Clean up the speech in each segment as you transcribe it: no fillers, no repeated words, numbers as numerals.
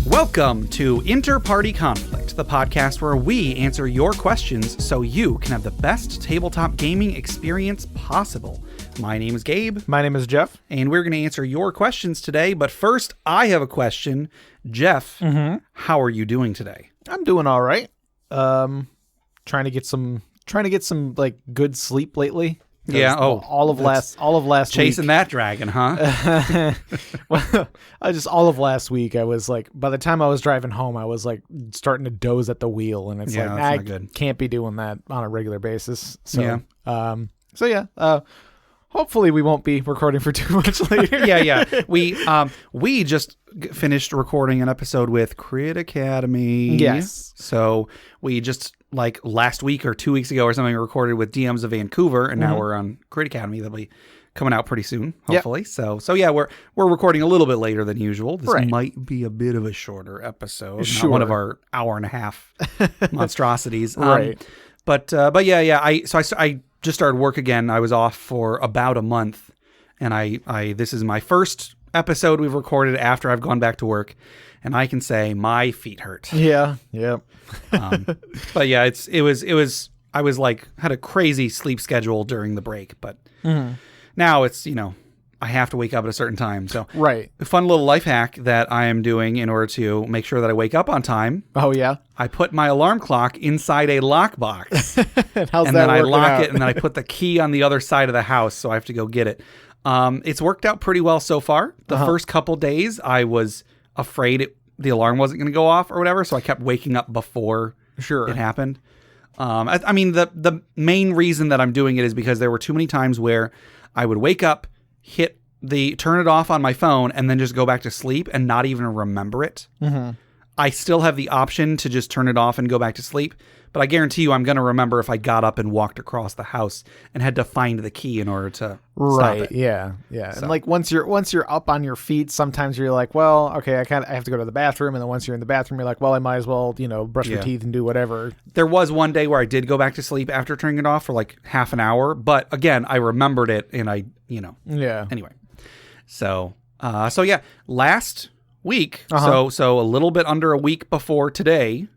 Welcome to InterPartyConflict, the podcast where we answer your questions so you can have the best tabletop gaming experience possible. My name is Gabe. My name is Jeff. And we're going to answer your questions today. But first, I have a question. Jeff, how are you doing today? I'm doing all right. Trying to get some like good sleep lately. Yeah. All of last chasing week. that dragon, huh? Well, all of last week, I was like, by the time I was driving home, I was like starting to doze at the wheel, and it's Yeah, like that's I not good. can't be doing that on a regular basis. So, Yeah. Hopefully we won't be recording for too much later. Yeah. We just finished recording an episode with Crit Academy. Yes. So we just like last week or 2 weeks ago or something recorded with DMs of Vancouver, and now we're on Crit Academy. That'll be coming out pretty soon, hopefully. Yep. So yeah, we're recording a little bit later than usual. This might be a bit of a shorter episode, not one of our hour and a half monstrosities. Right. But yeah. I just started work again. I was off for about a month, and I this is my first episode we've recorded after I've gone back to work, and I can say my feet hurt. Yeah. Yep. But yeah, I was like had a crazy sleep schedule during the break, but now it's, I have to wake up at a certain time. So a fun little life hack that I am doing in order to make sure that I wake up on time. Oh yeah. I put my alarm clock inside a lockbox. and then I lock out? it, and then I put the key on the other side of the house, so I have to go get it. It's worked out pretty well so far. The first couple days, I was afraid the alarm wasn't going to go off or whatever, so I kept waking up before it happened. I mean, the main reason that I'm doing it is because there were too many times where I would wake up, turn it off on my phone, and then just go back to sleep and not even remember it. I still have the option to just turn it off and go back to sleep, but I guarantee you I'm going to remember if I got up and walked across the house and had to find the key in order to stop it. Yeah. So. And like once you're up on your feet, sometimes you're like, well, okay, I have to go to the bathroom, and then once you're in the bathroom, you're like, well, I might as well, brush my teeth and do whatever. There was one day where I did go back to sleep after turning it off for like half an hour, but again, I remembered it, and anyway. So yeah, last week, so a little bit under a week before today,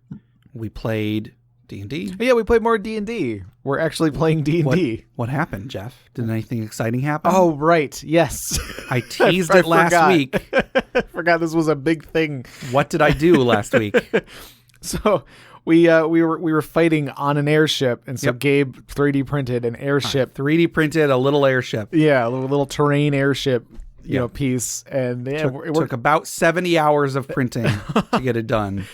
we played D&D. Yeah, we played more D&D. We're actually playing D&D. What happened, Jeff? Did anything exciting happen? Oh, right. Yes. I teased it last week. I forgot this was a big thing. What did I do last week? So we were fighting on an airship, and so Gabe 3D printed an airship. 3D printed a little airship. Yeah, a little terrain airship. Piece, and it took about 70 hours of printing to get it done.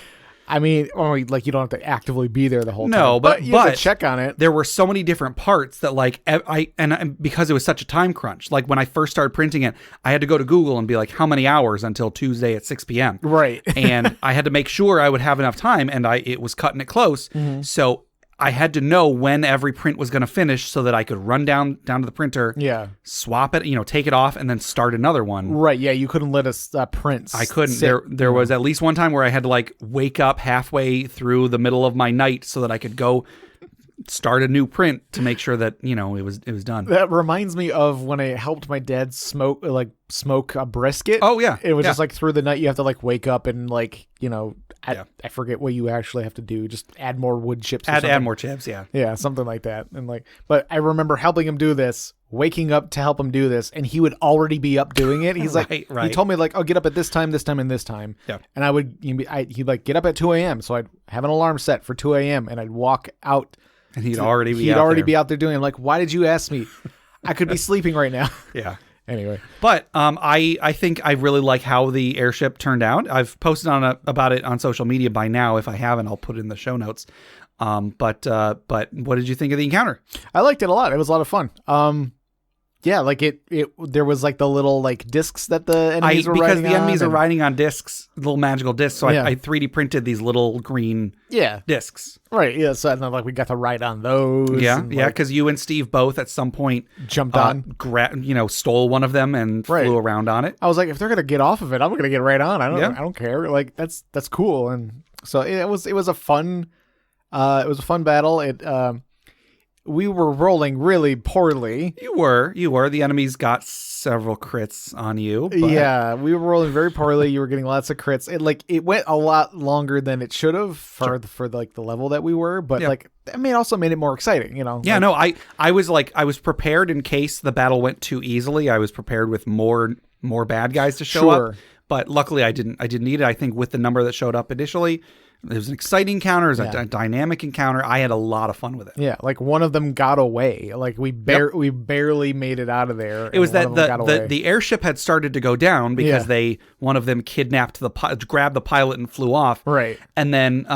I mean, like you don't have to actively be there the whole time. No, but you have to check on it. There were so many different parts that like because it was such a time crunch. Like when I first started printing it, I had to go to Google and be like, how many hours until Tuesday at 6 p.m. Right. And I had to make sure I would have enough time, and it was cutting it close. So I had to know when every print was going to finish so that I could run down to the printer, swap it, take it off, and then start another one. Right, yeah, you couldn't let us print. I couldn't. There was at least one time where I had to like wake up halfway through the middle of my night so that I could go start a new print to make sure that it was done. That reminds me of when I helped my dad smoke a brisket. Oh yeah, it was just like through the night you have to like wake up and like I forget what you actually have to do. Just add more wood chips. Add more chips. Yeah, something like that. And but I remember helping him do this, waking up to help him do this, and he would already be up doing it. He's like, he told me like, "Oh, get up at this time, and this time." Yeah, and he'd like get up at 2 a.m. So I'd have an alarm set for 2 a.m. and I'd walk out. And he'd already be out there doing it. I'm like, why did you ask me? I could be sleeping right now. Yeah. Anyway. But I think I really like how the airship turned out. I've posted about it on social media by now. If I haven't, I'll put it in the show notes. But what did you think of the encounter? I liked it a lot. It was a lot of fun. Yeah, like there was like the little like discs that the enemies were riding on. Because the enemies are riding on discs, little magical discs. So I 3D printed these little green discs. Right, yeah. So then like we got to ride on those. Yeah, because you and Steve both at some point jumped on, stole one of them and flew around on it. I was like, if they're gonna get off of it, I'm gonna get right on. I don't care. Like that's that's cool. And so it was a fun battle. we were rolling really poorly. You were. The enemies got several crits on you. But... Yeah, we were rolling very poorly. You were getting lots of crits. It went a lot longer than it should have for like the level that we were, but like it also made it more exciting, you know. Yeah, like, I was prepared in case the battle went too easily. I was prepared with more bad guys to show up. But luckily I didn't need it. I think with the number that showed up initially, it was an exciting encounter. It was a dynamic encounter. I had a lot of fun with it. Yeah, like one of them got away. Like we barely made it out of there. It was that the airship had started to go down because one of them kidnapped grabbed the pilot and flew off. Right. And then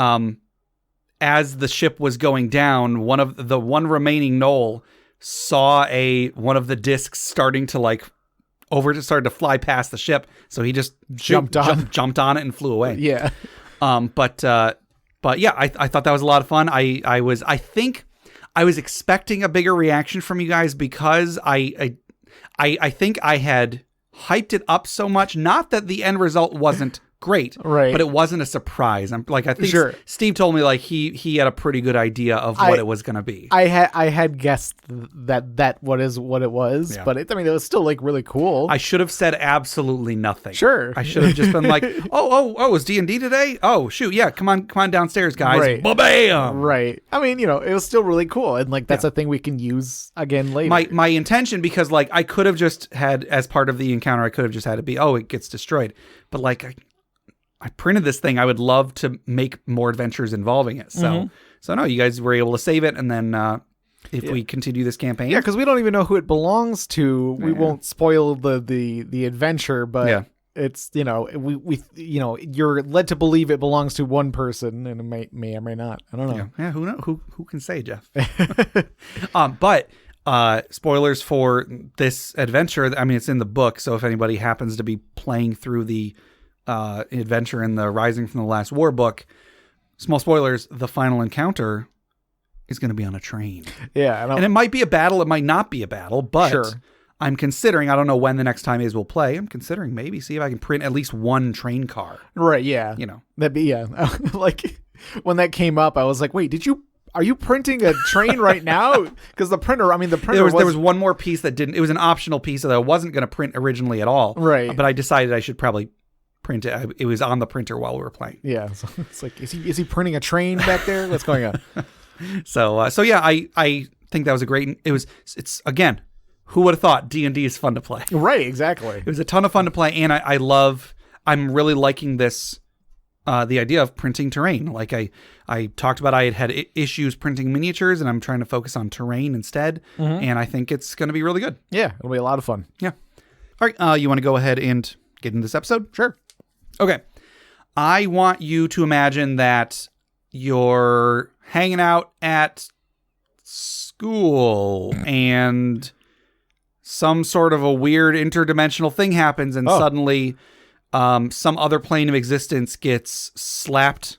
as the ship was going down, one remaining Knoll saw one of the discs starting to started to fly past the ship. So he just jumped on it and flew away. Yeah. But yeah, I thought that was a lot of fun. I think I was expecting a bigger reaction from you guys because I think I had hyped it up so much. Not that the end result wasn't great, right? But it wasn't a surprise. I think Steve told me he had a pretty good idea of what it was going to be. I had guessed that what it was, but it was still really cool. I should have said absolutely nothing. Sure, I should have just been like, oh, is D&D today? Oh shoot, yeah, come on downstairs, guys. Right. Ba-bam! Right. it was still really cool, and that's a thing we can use again later. My intention, because I could have just had, as part of the encounter, I could have just had it be, it gets destroyed, but I printed this thing. I would love to make more adventures involving it. So no, you guys were able to save it, and then if we continue this campaign, because we don't even know who it belongs to. We won't spoil the adventure, but it's we you're led to believe it belongs to one person, and it may or may not. I don't know. Yeah, who knows? Who can say, Jeff? But spoilers for this adventure. It's in the book, so if anybody happens to be playing through the adventure in the Rising from the Last War book, small spoilers, the final encounter is going to be on a train. Yeah. And it might be a battle, it might not be a battle, but I'm considering, I don't know when the next time is we'll play, I'm considering maybe see if I can print at least one train car. Right, yeah. That'd be, when that came up, I was like, wait, are you printing a train right now? Because the printer there was one more piece that didn't, it was an optional piece that I wasn't going to print originally at all. Right. But I decided I should probably print it. It was on the printer while we were playing. Yeah, so it's like, is he printing a train back there? What's going on? So yeah, I think that was a great. It's again, who would have thought D&D is fun to play? Right, exactly. It was a ton of fun to play, and I'm really liking this. The idea of printing terrain. I talked about, I had issues printing miniatures, and I'm trying to focus on terrain instead. And I think it's going to be really good. Yeah, it'll be a lot of fun. Yeah. All right, you want to go ahead and get into this episode? Sure. Okay. I want you to imagine that you're hanging out at school and some sort of a weird interdimensional thing happens, and suddenly some other plane of existence gets slapped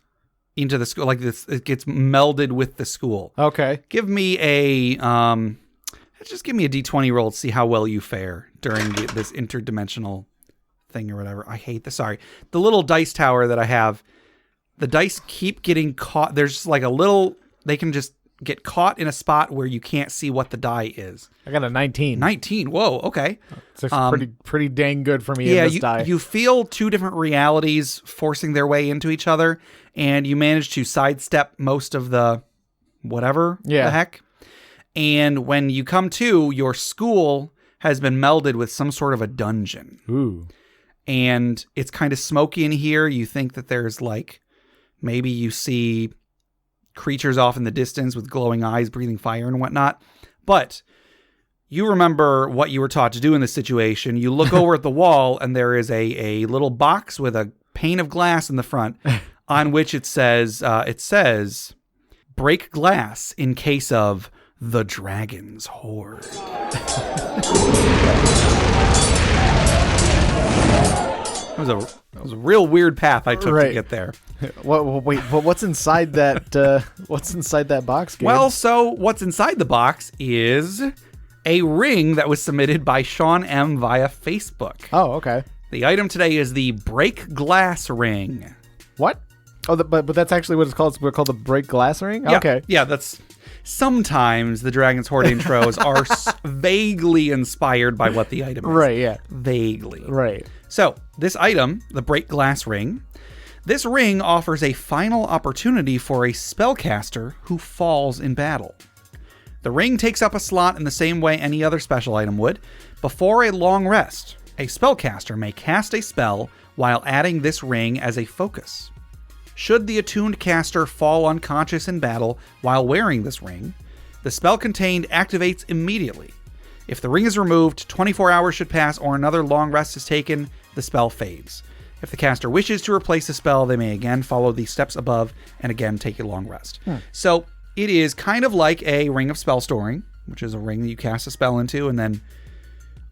into the school, it gets melded with the school. Okay. Give me a D20 roll to see how well you fare during this interdimensional thing or whatever. I hate this. Sorry. The little dice tower that I have, the dice keep getting caught. There's just they can just get caught in a spot where you can't see what the die is. I got a 19. 19. Whoa. Okay. It's pretty dang good for me in this die. You feel two different realities forcing their way into each other, and you manage to sidestep most of the whatever the heck. And when you come to, your school has been melded with some sort of a dungeon. Ooh. And it's kind of smoky in here. You think that there's maybe you see creatures off in the distance with glowing eyes, breathing fire and whatnot. But you remember what you were taught to do in this situation. You look over at the wall, and there is a little box with a pane of glass in the front on which it says, break glass in case of the dragon's horde. That was a real weird path I took to get there. What's inside that? What's inside that box, Gabe? Well, so what's inside the box is a ring that was submitted by Sean M via Facebook. Oh, okay. The item today is the break glass ring. What? Oh, but that's actually what it's called. It's called the break glass ring. Yeah, okay. Yeah, that's sometimes the Dragon's Hoard intros are vaguely inspired by what the item is. Right, yeah. Vaguely. Right. So, this item, the Break Glass Ring, this ring offers a final opportunity for a spellcaster who falls in battle. The ring takes up a slot in the same way any other special item would. Before a long rest, a spellcaster may cast a spell while adding this ring as a focus. Should the attuned caster fall unconscious in battle while wearing this ring, the spell contained activates immediately. If the ring is removed, 24 hours should pass or another long rest is taken, the spell fades. If the caster wishes to replace the spell, they may again follow the steps above and again take a long rest. So it is kind of like a Ring of Spell Storing, which is a ring that you cast a spell into, and then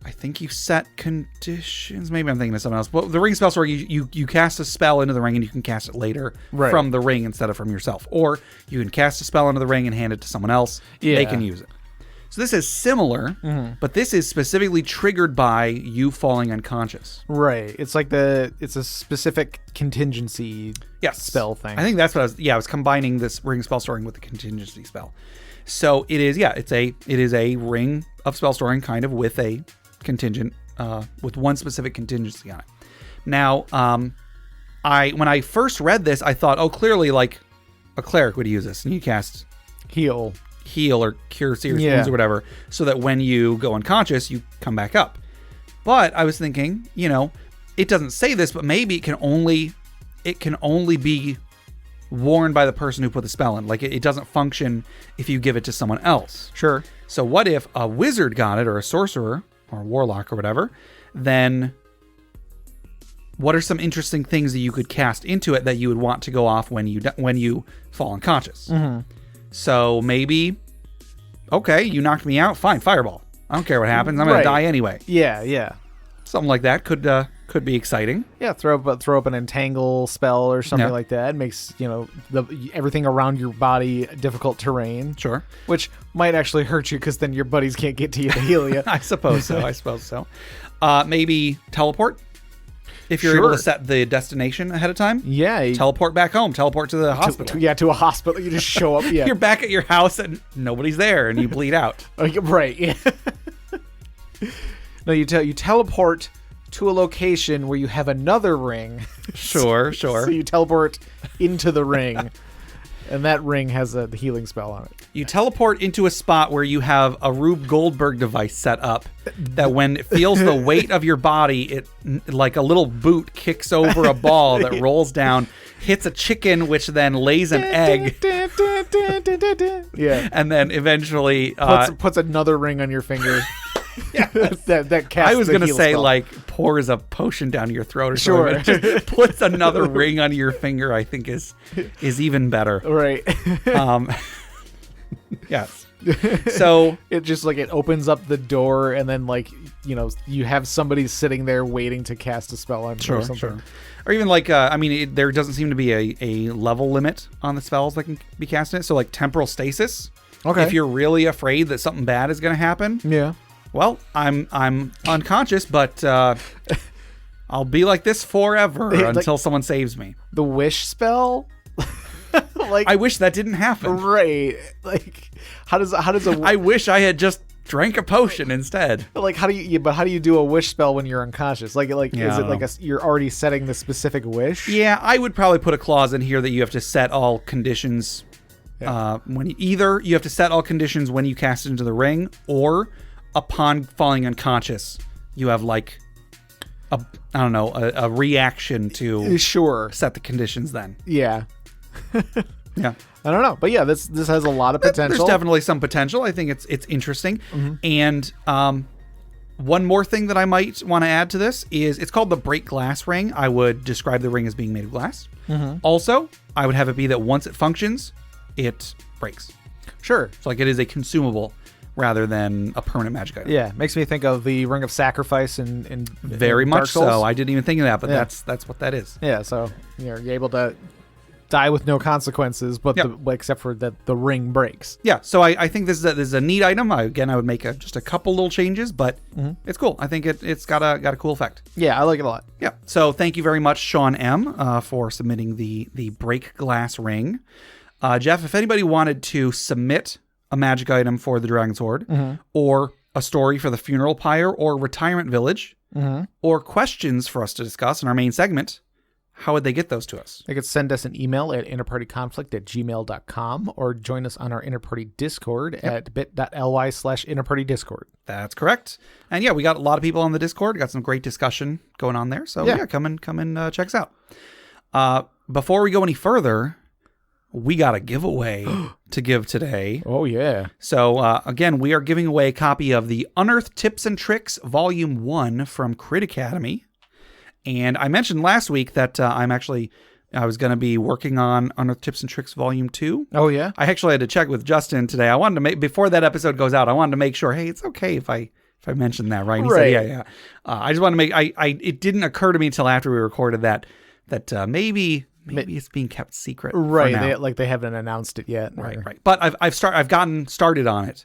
I think you set conditions. Maybe I'm thinking of something else. But the Ring of Spell Storing, you cast a spell into the ring and you can cast it later from the ring instead of from yourself. Or you can cast a spell into the ring and hand it to someone else. Yeah. They can use it. So this is similar, but this is specifically triggered by you falling unconscious. Right. It's like it's a specific contingency spell thing. I think that's what I was combining this Ring of Spell Storing with the contingency spell. So it is, it is a Ring of Spell Storing kind of with a contingent, with one specific contingency on it. Now, when I first read this, I thought, clearly like a cleric would use this, and you cast heal or cure serious wounds or whatever, so that when you go unconscious, you come back up. But I was thinking, it doesn't say this, but maybe it can only be worn by the person who put the spell in. Like it doesn't function if you give it to someone else. Sure. So what if a wizard got it, or a sorcerer or a warlock or whatever? Then what are some interesting things that you could cast into it that you would want to go off when you fall unconscious? So maybe, you knocked me out. Fine, fireball. I don't care what happens. I'm going to die anyway. Yeah. Something like that could be exciting. Yeah, throw up an entangle spell or something like that. It makes, everything around your body difficult terrain. Sure. Which might actually hurt you because then your buddies can't get to you to heal you. I suppose so. Maybe teleport. If you're able to set the destination ahead of time, teleport back home, teleport to the hospital. To a hospital. You just show up. Yeah. You're back at your house and nobody's there, and you bleed out. Right. Yeah. No, you teleport to a location where you have another ring. Sure. So you teleport into the ring, and that ring has the healing spell on it. You teleport into a spot where you have a Rube Goldberg device set up that when it feels the weight of your body, it like a little boot kicks over a ball that rolls down, hits a chicken, which then lays an egg. Yeah. And then eventually puts another ring on your finger. Yeah, that casts I was going to say spell. like pours a potion down your throat or something. Sure. Just puts another ring on your finger, I think is even better. Right. Yes. So it just like it opens up the door, and then you have somebody sitting there waiting to cast a spell on you or something. Sure. Or even like there doesn't seem to be a level limit on the spells that can be cast in it. So like temporal stasis. Okay. If you're really afraid that something bad is going to happen. Yeah. Well, I'm unconscious, but I'll be like this forever until someone saves me. The wish spell? I wish that didn't happen. Right. Like how does I wish I had just drank a potion instead. Like how do you do a wish spell when you're unconscious? Is it like you're already setting the specific wish? Yeah, I would probably put a clause in here that you have to set all conditions when either you have to set all conditions when you cast it into the ring, or upon falling unconscious, you have like a reaction to set the conditions then. Yeah. Yeah. I don't know. But yeah, this has a lot of potential. There's definitely some potential. I think it's interesting. And one more thing that I might want to add to this is it's called the Break Glass Ring. I would describe the ring as being made of glass. Also, I would have it be that once it functions, it breaks. Sure. So like it is a consumable rather than a permanent magic item. Yeah, makes me think of the Ring of Sacrifice in very much Dark Souls. so. I didn't even think of that, but that's what that is. Yeah, so you're able to die with no consequences, but except for that the ring breaks. Yeah, so I think this is a neat item. I would make just a couple little changes, but it's cool. I think it's got a cool effect. Yeah, I like it a lot. Yeah. So thank you very much, Sean M, for submitting the Break Glass Ring. Jeff, if anybody wanted to submit a magic item for the Dragon's Hoard, or a story for the Funeral Pyre or Retirement Village, or questions for us to discuss in our main segment, how would they get those to us? They could send us an email at interpartyconflict@gmail.com or join us on our Interparty Discord at bit.ly/interpartydiscord. That's correct. And yeah, we got a lot of people on the Discord. Got some great discussion going on there. So yeah, come and check us out. Before we go any further, we got a giveaway to give today. Oh, yeah. So, again, we are giving away a copy of the Unearthed Tips and Tricks Volume 1 from Crit Academy. And I mentioned last week that I was going to be working on Unearthed Tips and Tricks Volume 2. Oh, yeah? I actually had to check with Justin today. I wanted to make, before that episode goes out, I wanted to make sure, hey, it's okay if I mentioned that, right? And he said, yeah. I just want to make, it didn't occur to me until after we recorded that maybe it's being kept secret. Right. They haven't announced it yet. Right. But I've gotten started on it.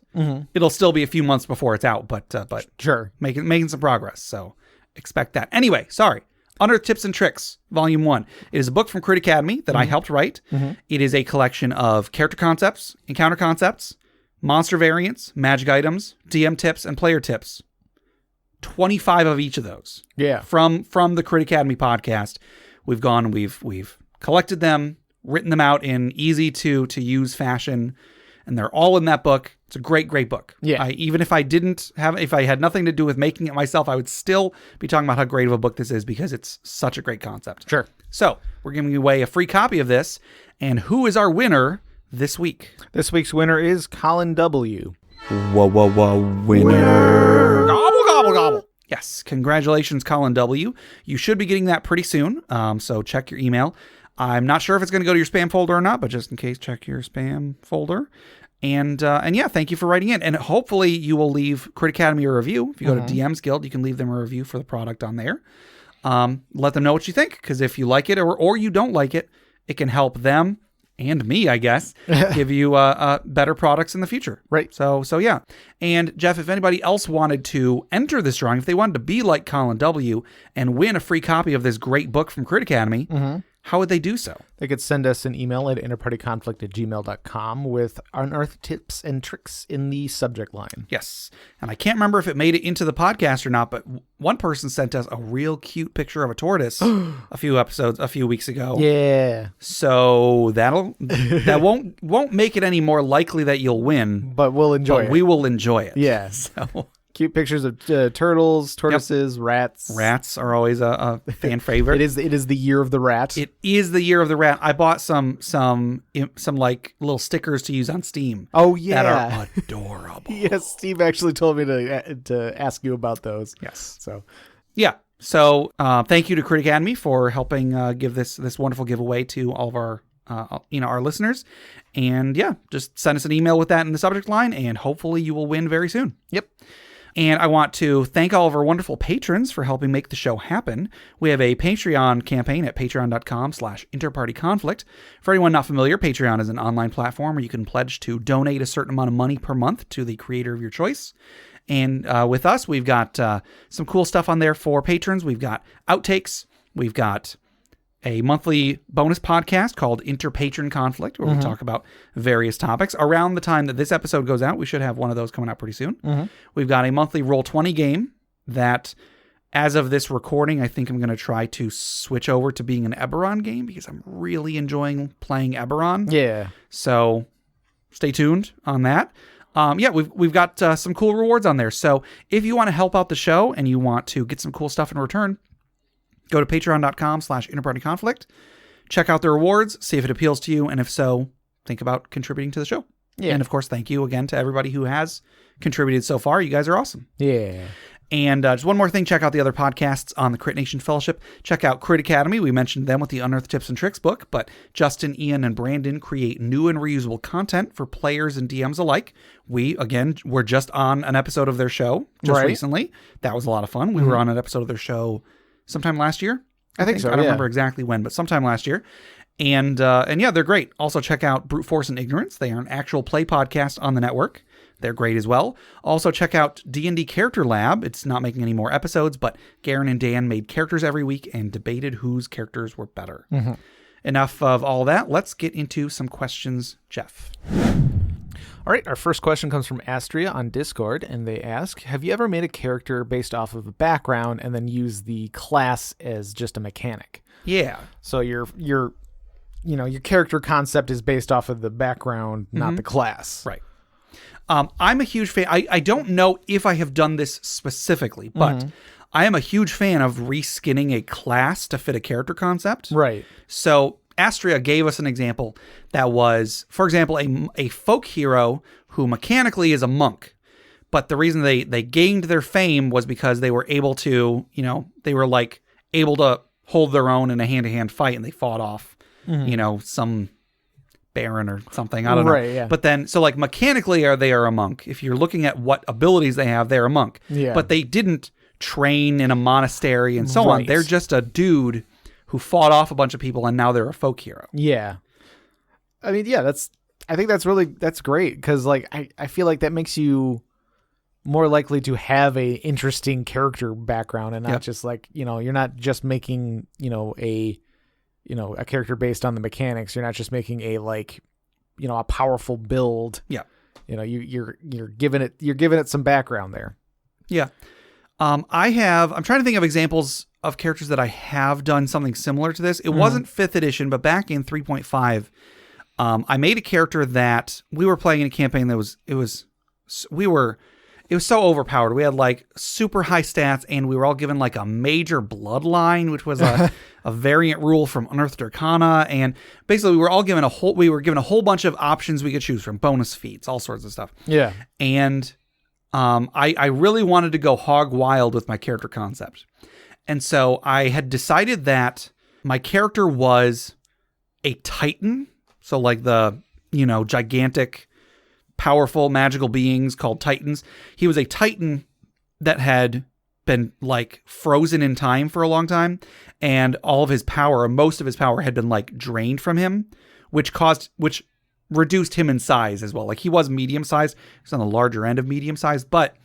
It'll still be a few months before it's out, but sure, making some progress. So expect that. Anyway, sorry. Unearthed Tips and Tricks, Volume 1. It is a book from Crit Academy that I helped write. It is a collection of character concepts, encounter concepts, monster variants, magic items, DM tips, and player tips. 25 of each of those. Yeah. From the Crit Academy podcast. We've collected them, written them out in easy to use fashion, and they're all in that book. It's a great book. Yeah. Even if I had nothing to do with making it myself, I would still be talking about how great of a book this is because it's such a great concept. Sure. So we're giving away a free copy of this. And who is our winner this week? This week's winner is Colin W. Whoa, winner. Gobble. Yes. Congratulations, Colin W. You should be getting that pretty soon. So check your email. I'm not sure if it's going to go to your spam folder or not, but just in case, check your spam folder. And yeah, thank you for writing in. And hopefully you will leave Crit Academy a review. If you go to DM's Guild, you can leave them a review for the product on there. Let them know what you think, because if you like it or you don't like it, it can help them and me, I guess, give you better products in the future. Right. So yeah. And Jeff, if anybody else wanted to enter this drawing, if they wanted to be like Colin W. and win a free copy of this great book from Crit Academy, how would they do so? They could send us an email at interpartyconflict@gmail.com with unearthed tips and tricks in the subject line. Yes. And I can't remember if it made it into the podcast or not, but one person sent us a real cute picture of a tortoise a few weeks ago. Yeah. So that won't make it any more likely that you'll win. But we'll enjoy it. We will enjoy it. Yeah. So cute pictures of tortoises, rats. Rats are always a fan favorite. It is the year of the rat. It is the year of the rat. I bought some like little stickers to use on Steam. Oh yeah, that are adorable. Yes, Steve actually told me to ask you about those. Yes. So yeah. So thank you to Crit Academy for helping give this wonderful giveaway to all of our our listeners. And yeah, just send us an email with that in the subject line, and hopefully you will win very soon. Yep. And I want to thank all of our wonderful patrons for helping make the show happen. We have a Patreon campaign at patreon.com/InterPartyConflict. For anyone not familiar, Patreon is an online platform where you can pledge to donate a certain amount of money per month to the creator of your choice. And with us, we've got some cool stuff on there for patrons. We've got outtakes. We've got a monthly bonus podcast called InterPatronConflict, where we talk about various topics. Around the time that this episode goes out, we should have one of those coming out pretty soon. We've got a monthly Roll20 game that, as of this recording, I think I'm going to try to switch over to being an Eberron game because I'm really enjoying playing Eberron. Yeah. So stay tuned on that. Yeah, we've got some cool rewards on there. So if you want to help out the show and you want to get some cool stuff in return, go to patreon.com/InterPartyConflict, check out the rewards, see if it appeals to you, and if so, think about contributing to the show. Yeah. And of course, thank you again to everybody who has contributed so far. You guys are awesome. Yeah. And just one more thing, check out the other podcasts on the Crit Nation Fellowship. Check out Crit Academy. We mentioned them with the Unearthed Tips and Tricks book, but Justin, Ian, and Brandon create new and reusable content for players and DMs alike. We, again, were just on an episode of their show just recently. That was a lot of fun. We were on an episode of their show sometime last year. I think so. I don't remember exactly when, but sometime last year. And yeah, they're great. Also check out Brute Force and Ignorance. They are an actual play podcast on the network. They're great as well. Also check out D&D Character Lab. It's not making any more episodes, but Garen and Dan made characters every week and debated whose characters were better. Enough of all that. Let's get into some questions, Jeff. All right, our first question comes from Astria on Discord, and they ask, have you ever made a character based off of a background and then use the class as just a mechanic? Yeah. So your character concept is based off of the background, not the class. Right. I'm a huge fan. I don't know if I have done this specifically, but I am a huge fan of reskinning a class to fit a character concept. Right. So Astria gave us an example that was, for example, a folk hero who mechanically is a monk. But the reason they gained their fame was because they were able to, they were like able to hold their own in a hand-to-hand fight, and they fought off, some baron or something. I don't know. Right, yeah. But then, so like mechanically they are a monk. If you're looking at what abilities they have, they're a monk. Yeah. But they didn't train in a monastery and so on. They're just a dude who fought off a bunch of people, and now they're a folk hero. Yeah. I mean, yeah, I think that's great, because like I feel like that makes you more likely to have a interesting character background and not just like, you're not just making, a character based on the mechanics. You're not just making a a powerful build. Yeah. You're giving it some background there. Yeah. I'm trying to think of examples of characters that I have done something similar to this. It wasn't 5th edition, but back in 3.5, I made a character that we were playing in a campaign that it was so overpowered. We had like super high stats, and we were all given like a major bloodline, which was a variant rule from Unearthed Arcana. And basically we were given a whole bunch of options we could choose from, bonus feats, all sorts of stuff. Yeah. And I really wanted to go hog wild with my character concept. And so I had decided that my character was a Titan. So like the, gigantic, powerful, magical beings called Titans. He was a Titan that had been like frozen in time for a long time. And all of his power, most of his power had been like drained from him, which reduced him in size as well. Like he was medium sized. He's on the larger end of medium sized, but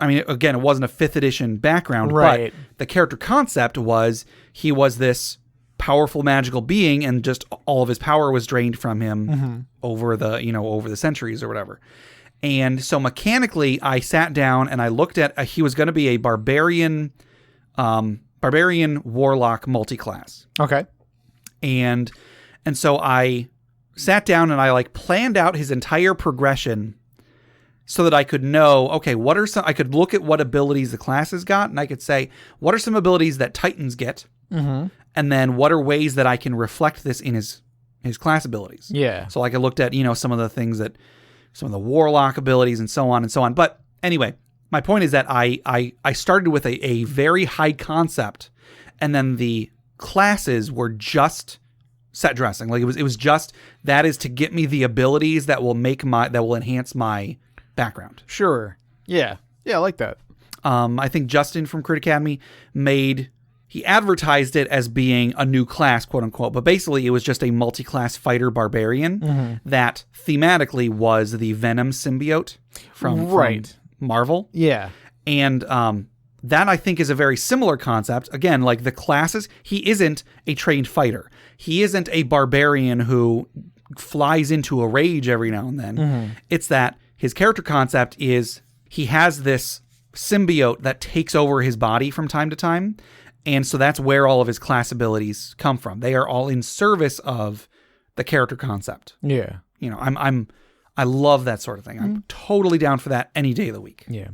again, it wasn't a 5th edition background, right. But the character concept was he was this powerful magical being, and just all of his power was drained from him over the centuries or whatever. And so mechanically I sat down and I looked at, he was going to be a barbarian warlock multi-class. Okay. And so I sat down and I like planned out his entire progression so that I could know, okay, I could look at what abilities the class has got, and I could say, what are some abilities that Titans get? And then what are ways that I can reflect this in his class abilities? Yeah. So like I looked at, some of the things some of the warlock abilities and so on and so on. But anyway, my point is that I started with a very high concept, and then the classes were just set dressing. Like it was just, that is to get me the abilities that will enhance my background. Sure. Yeah. Yeah, I like that. I think Justin from Crit Academy he advertised it as being a new class, quote unquote, but basically it was just a multi-class fighter barbarian that thematically was the Venom symbiote from Marvel. Yeah. And that I think is a very similar concept. Again, like the classes, he isn't a trained fighter. He isn't a barbarian who flies into a rage every now and then. It's that his character concept is he has this symbiote that takes over his body from time to time. And so that's where all of his class abilities come from. They are all in service of the character concept. Yeah. I love that sort of thing. I'm totally down for that any day of the week. Yeah.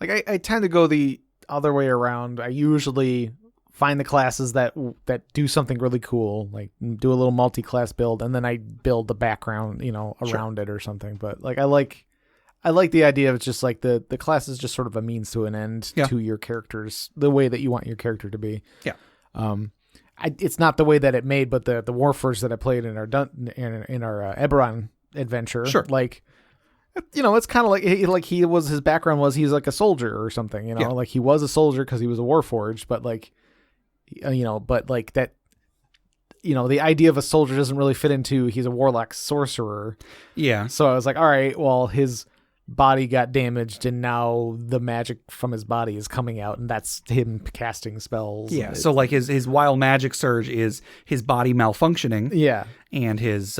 Like I tend to go the other way around. I usually find the classes that do something really cool, like do a little multi-class build, and then I build the background, around it or something. But like I like the idea of just like the class is just sort of a means to an end to your characters, the way that you want your character to be. Yeah. It's not the way that it made, but the Warforged that I played in our Eberron adventure, sure. Like, it's kind of like his background was he's like a soldier or something, like he was a soldier because he was a Warforged, but like, but like that, the idea of a soldier doesn't really fit into he's a warlock sorcerer. Yeah. So I was like, all right, well, his body got damaged and now the magic from his body is coming out, and that's him casting spells. Yeah. So like his wild magic surge is his body malfunctioning. Yeah. And his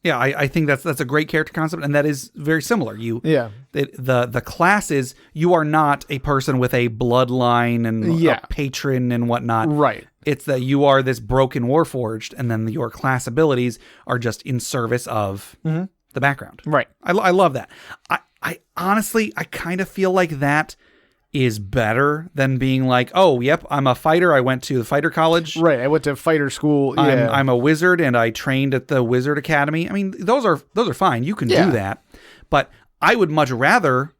Yeah, I think that's a great character concept, and that is very similar. The class is, you are not a person with a bloodline and a patron and whatnot. Right. It's that you are this broken warforged, and then your class abilities are just in service of the background. Right. I love that. I honestly, I kind of feel like that is better than being like, oh, yep, I'm a fighter. I went to the fighter college. Right. I went to fighter school. Yeah. I'm a wizard and I trained at the Wizard Academy. I mean, those are fine. You can do that. But I would much rather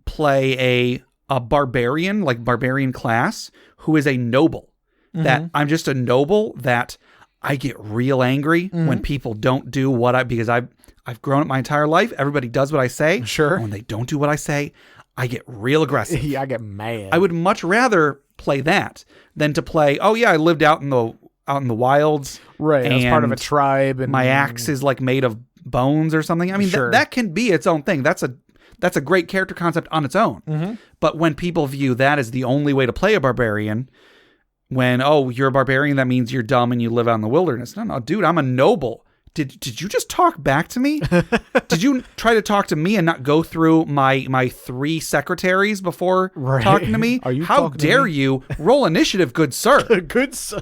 play a barbarian, like barbarian class, who is a noble. That I'm just a noble that I get real angry when people don't do because I've grown up my entire life. Everybody does what I say. Sure. And when they don't do what I say, I get real aggressive. Yeah, I get mad. I would much rather play that than to play, oh yeah, I lived out in the wilds. Right. I was part of a tribe, and my axe is like made of bones or something. I mean, that can be its own thing. That's a great character concept on its own. But when people view that as the only way to play a barbarian, when, oh, you're a barbarian, that means you're dumb and you live out in the wilderness. No, dude, I'm a noble. Did you just talk back to me? Did you try to talk to me and not go through my 3 secretaries before talking to me? How dare you roll initiative, good sir? Good sir.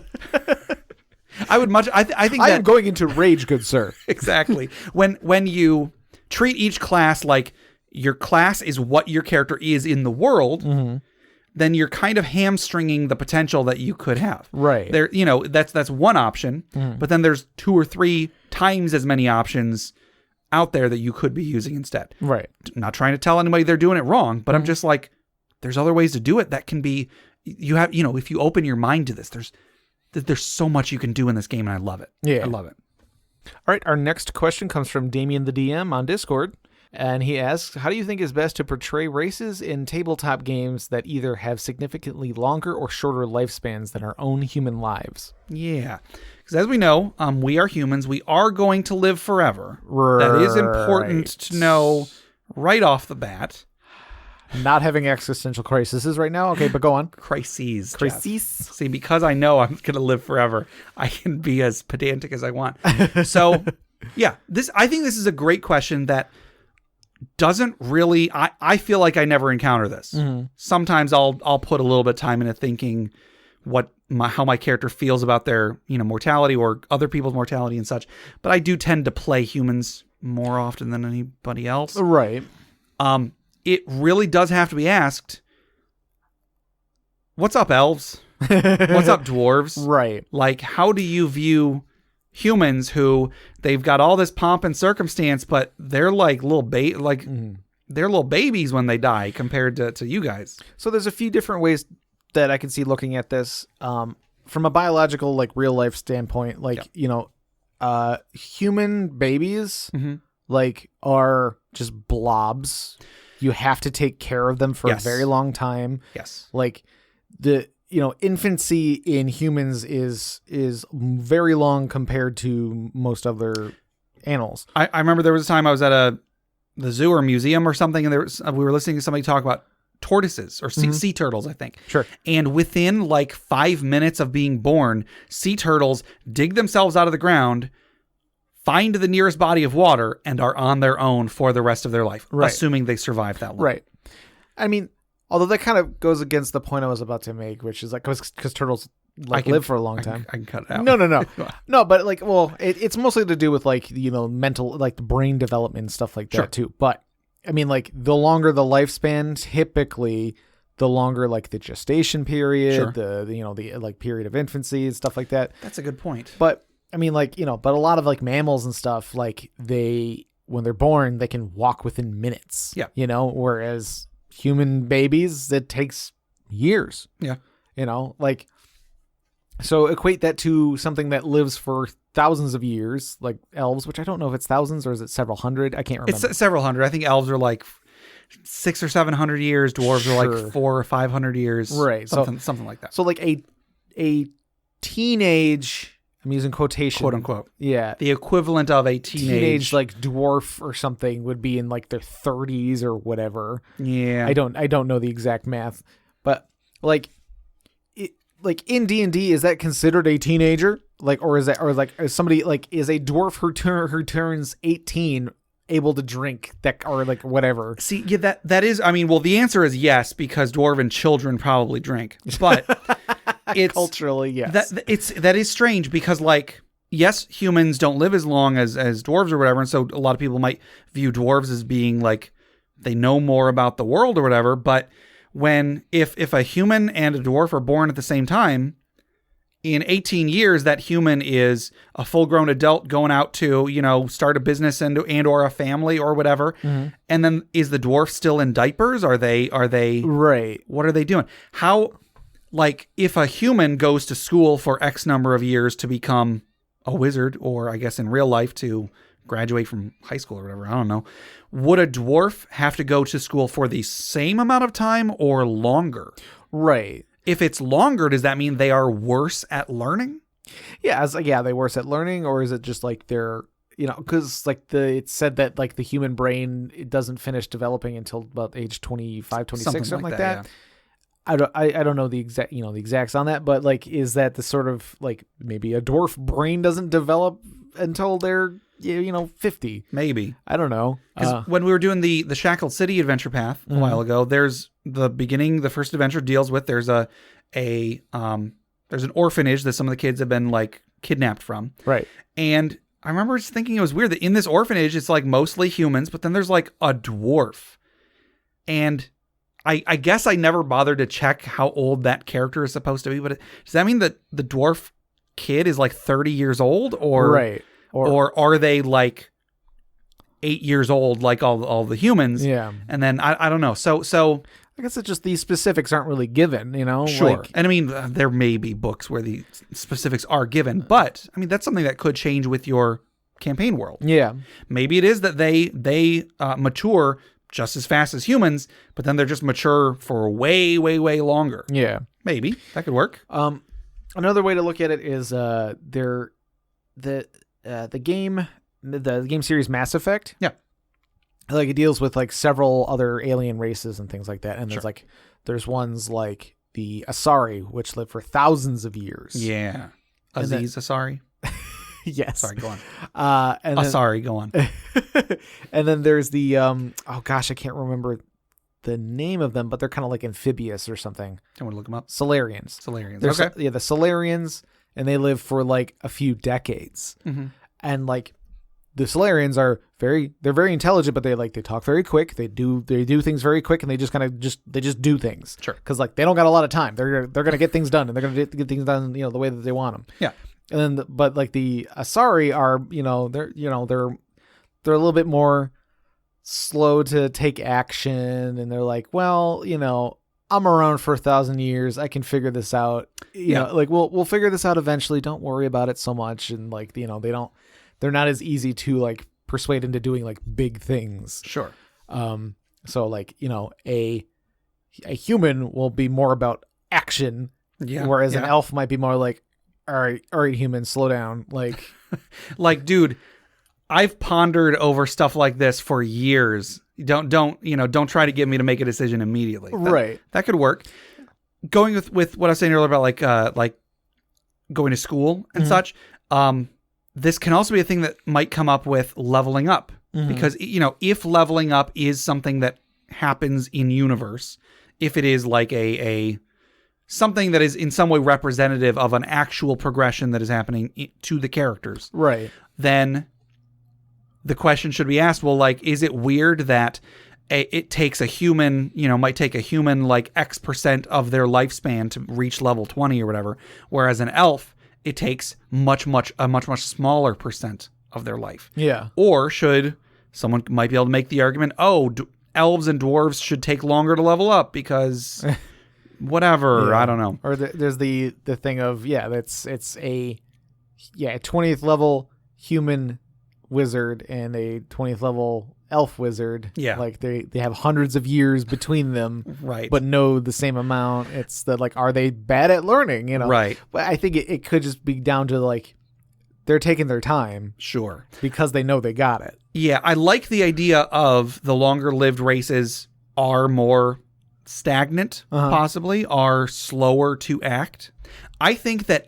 I would I think I am going into rage, good sir. Exactly. When you treat each class like your class is what your character is in the world, then you're kind of hamstringing the potential that you could have. Right. There, that's one option, but then there's 2 or 3 times as many options out there that you could be using instead. Right. Not trying to tell anybody they're doing it wrong, but I'm just like, there's other ways to do it that can be, if you open your mind to this, there's so much you can do in this game, and I love it. Yeah. I love it. All right. Our next question comes from Damien the DM on Discord. And he asks, how do you think is best to portray races in tabletop games that either have significantly longer or shorter lifespans than our own human lives? Yeah. Because as we know, we are humans. We are going to live forever. Right. That is important to know right off the bat. Not having existential crises right now. Okay, but go on. Crises. Crises. See, because I know I'm going to live forever, I can be as pedantic as I want. So, yeah, I think this is a great question that doesn't really, I feel like I never encounter this. Sometimes I'll put a little bit of time into thinking how my character feels about their, mortality or other people's mortality and such. But I do tend to play humans more often than anybody else. Right. It really does have to be asked, what's up, elves? What's up, dwarves? Right. Like, how do you view humans who they've got all this pomp and circumstance, but they're like they're little babies when they die compared to you guys? So there's a few different ways that I can see looking at this. From a biological, like real life standpoint, human babies are just blobs. You have to take care of them for a very long time. Yes. Like infancy in humans is very long compared to most other animals. I remember there was a time I was at the zoo or museum or something, and we were listening to somebody talk about tortoises or sea turtles, I think. Sure. And within like 5 minutes of being born, sea turtles dig themselves out of the ground, find the nearest body of water, and are on their own for the rest of their life, assuming they survive that long. Right. I mean, although that kind of goes against the point I was about to make, which is like, because turtles live for a long time. I can cut it out. No. No, but it's mostly to do with mental, like the brain development and stuff like that too. But I mean, like the longer the lifespan, typically the longer like the gestation period, the period of infancy and stuff like that. That's a good point. But I mean, but a lot of like mammals and stuff, like when they're born, they can walk within minutes. Yeah. Whereas human babies, it takes years. Yeah. So equate that to something that lives for thousands of years, like elves, which I don't know if it's thousands or is it several hundred. I can't remember. It's several hundred. I think elves are like 600 or 700 years. Dwarves are like 400 or 500 years. Right. Something like that. So like a teenage, I'm using quotation, quote unquote. Yeah. The equivalent of a teenage like dwarf or something would be in like their 30s or whatever. Yeah. I don't know the exact math, but like in D&D, is that considered a teenager? Like, or is somebody like, is a dwarf who turns 18 able to drink that, or like whatever? See, yeah, that is, I mean, well, the answer is yes, because dwarven children probably drink, but it's culturally, yes. That is strange because, like, yes, humans don't live as long as dwarves or whatever, and so a lot of people might view dwarves as being like they know more about the world or whatever, but if a human and a dwarf are born at the same time, in 18 years, that human is a full-grown adult going out to, start a business and or a family or whatever. Mm-hmm. And then is the dwarf still in diapers? Are they right? What are they doing? How, like, if a human goes to school for X number of years to become a wizard, or I guess in real life to graduate from high school or whatever, I don't know. Would a dwarf have to go to school for the same amount of time or longer? Right. If it's longer, does that mean they are worse at learning? Yeah, they worse at learning, or is it just like they're, because like it's said that like the human brain, it doesn't finish developing until about age 25, 26, something like that. Yeah. I don't know the exacts on that, but like, is that the sort of like maybe a dwarf brain doesn't develop until they're 50? Maybe. I don't know. Because when we were doing the Shackled City adventure path a while ago, there's the beginning. The first adventure deals with there's an orphanage that some of the kids have been like kidnapped from. Right. And I remember just thinking it was weird that in this orphanage it's like mostly humans, but then there's like a dwarf. And I guess I never bothered to check how old that character is supposed to be, but does that mean that the dwarf kid is like 30 years old, or right? Or are they like 8 years old like all the humans? Yeah. And then I don't know. So I guess it's just these specifics aren't really given, Sure. Like, and I mean, there may be books where the specifics are given, but I mean, that's something that could change with your campaign world. Yeah. Maybe it is that they mature just as fast as humans, but then they're just mature for way, way, way longer. Yeah. Maybe that could work. Another way to look at it is the game series Mass Effect. Yeah. Like, it deals with like several other alien races and things like that. And there's ones like the Asari, which live for thousands of years. Yeah. Aziz Asari. Yes. Sorry, go on. Sorry, go on. And then there's the I can't remember the name of them, but they're kind of like amphibious or something. I want to look them up. Solarians. Okay. The Solarians, and they live for like a few decades. Mm-hmm. And like the Solarians are very intelligent, but they talk very quick. They do things very quick, and they just do things. Sure. Because like they don't got a lot of time. They're gonna get things done, and they're gonna get things done the way that they want them. Yeah. And then but like the Asari are they're a little bit more slow to take action, and they're like, well, I'm around for 1,000 years. I can figure this out. You know, like we'll figure this out eventually. Don't worry about it so much. And like, they're not as easy to like persuade into doing like big things. Sure. So like, a human will be more about action. Yeah. Whereas an elf might be more like, all right, human, slow down. Like, like, dude, I've pondered over stuff like this for years. Don't try to get me to make a decision immediately. Right. That could work. Going with what I was saying earlier about like going to school and such. This can also be a thing that might come up with leveling up, because if leveling up is something that happens in universe, if it is like a something that is in some way representative of an actual progression that is happening to the characters, right? Then the question should be asked, well, like, is it weird that it takes a human, might take a human like X% of their lifespan to reach level 20 or whatever, whereas an elf, it takes a much smaller percent of their life. Yeah. Or should someone might be able to make the argument, elves and dwarves should take longer to level up because whatever, I don't know. Or there's the thing of, it's a 20th level human wizard and a 20th level elf wizard. Yeah. Like they have hundreds of years between them. Right. But know the same amount. It's that like, are they bad at learning? Right. But I think it could just be down to like, they're taking their time. Sure. Because they know they got it. Yeah. I like the idea of the longer lived races are more stagnant, possibly, are slower to act. I think that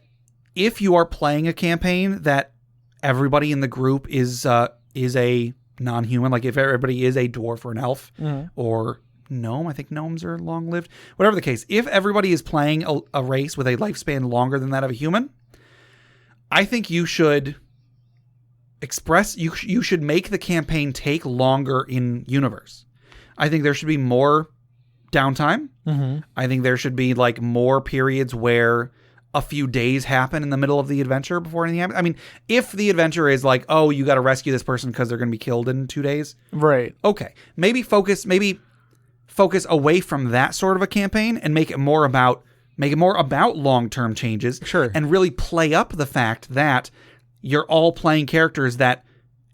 if you are playing a campaign that everybody in the group is a non-human, like if everybody is a dwarf or an elf or gnome, I think gnomes are long-lived, whatever the case, if everybody is playing a race with a lifespan longer than that of a human, I think you should you should make the campaign take longer in universe. I think there should be more downtime. I think there should be like more periods where a few days happen in the middle of the adventure before anything happens. I mean, if the adventure is like, oh, you got to rescue this person because they're going to be killed in 2 days. Right. Okay. Maybe focus away from that sort of a campaign and make it more about long-term changes. Sure. And really play up the fact that you're all playing characters that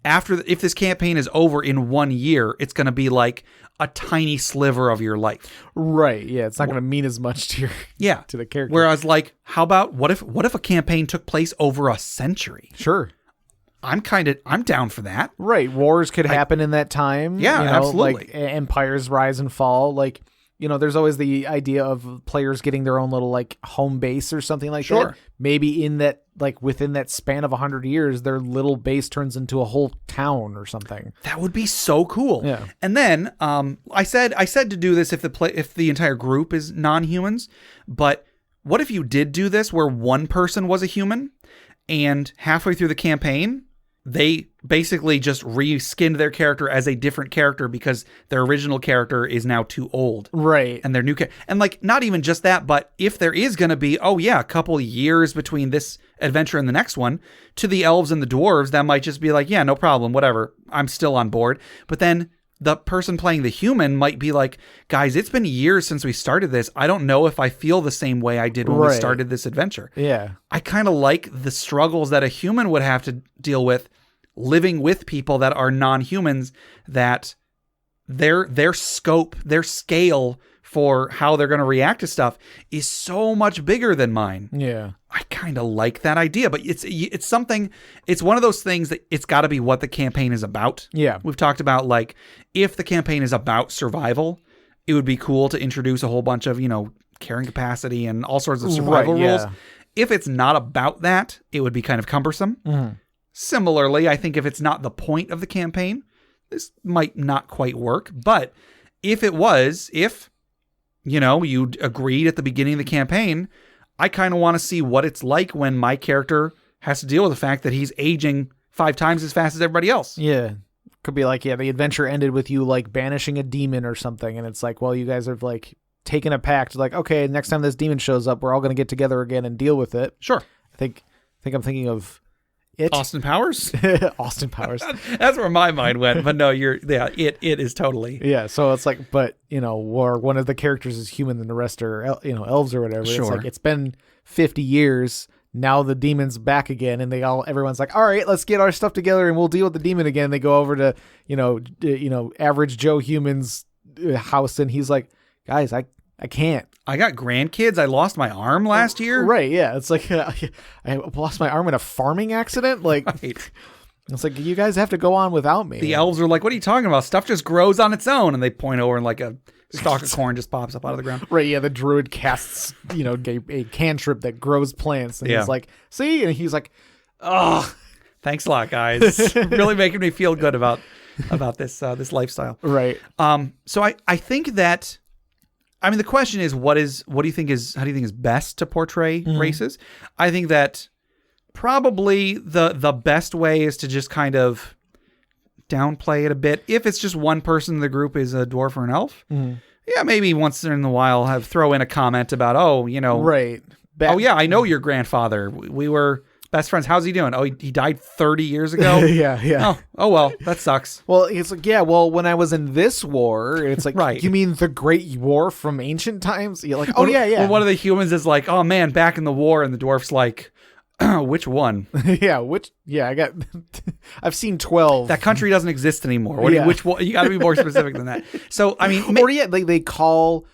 if this campaign is over in 1 year, it's going to be like a tiny sliver of your life. Right. Yeah. It's not going to mean as much to to the character. Whereas like, how about what if a campaign took place over a century? Sure. I'm down for that. Right. Wars could happen in that time. Yeah, absolutely. Like empires rise and fall. Like, there's always the idea of players getting their own little like home base or something like that. Maybe in that, like within that span of 100 years, their little base turns into a whole town or something. That would be so cool. Yeah. And then I said to do this if the entire group is non-humans, but what if you did do this where one person was a human and halfway through the campaign, they basically just reskinned their character as a different character because their original character is now too old. Right. And their new and like, not even just that, but if there is going to be, a couple of years between this adventure and the next one, to the elves and the dwarves, that might just be like, yeah, no problem, whatever. I'm still on board. But then the person playing the human might be like, guys, it's been years since we started this. I don't know if I feel the same way I did when we started this adventure. Yeah. I kind of like the struggles that a human would have to deal with living with people that are non-humans, that their scope, their scale for how they're going to react to stuff is so much bigger than mine. Yeah. I kind of like that idea, but it's something, it's one of those things that it's got to be what the campaign is about. Yeah. We've talked about, like, if the campaign is about survival, it would be cool to introduce a whole bunch of, carrying capacity and all sorts of survival rules. If it's not about that, it would be kind of cumbersome. Mm-hmm. Similarly, I think if it's not the point of the campaign, this might not quite work. But if it was, you agreed at the beginning of the campaign, I kind of want to see what it's like when my character has to deal with the fact that he's aging 5 times as fast as everybody else. Yeah. Could be like, the adventure ended with you like banishing a demon or something. And it's like, well, you guys have like taken a pact. Like, okay, next time this demon shows up, we're all going to get together again and deal with it. Sure. I think I'm thinking of it. Austin Powers? Austin Powers. That's where my mind went. But no, it is totally. Yeah. So it's like, but where one of the characters is human and the rest are, elves or whatever. Sure. It's like, it's been 50 years. Now the demon's back again, and everyone's like, all right, let's get our stuff together and we'll deal with the demon again. They go over to, average Joe human's house, and he's like, guys, I can't. I got grandkids. I lost my arm last year. Right. Yeah. It's like, I lost my arm in a farming accident. Like, right. It's like, you guys have to go on without me. The elves are like, what are you talking about? Stuff just grows on its own. And they point over and like a stalk of corn just pops up out of the ground. Right. Yeah. The druid casts, a cantrip that grows plants. And he's like, see? And he's like, oh, thanks a lot, guys. Really making me feel good about this lifestyle. Right. So I think that, the question is, how do you think is best to portray races? I think that probably the best way is to just kind of downplay it a bit. If it's just one person in the group is a dwarf or an elf, maybe once in a while throw in a comment about, right. I know your grandfather. We were best friends. How's he doing? Oh, he died 30 years ago. Yeah. Oh well, that sucks. Well, it's like, when I was in this war, it's like, right. You mean the Great War from ancient times? You're like, Well, one of the humans is like, oh man, back in the war, and the dwarf's like, which one? I've seen 12. That country doesn't exist anymore. Which one? You got to be more specific than that. So, they call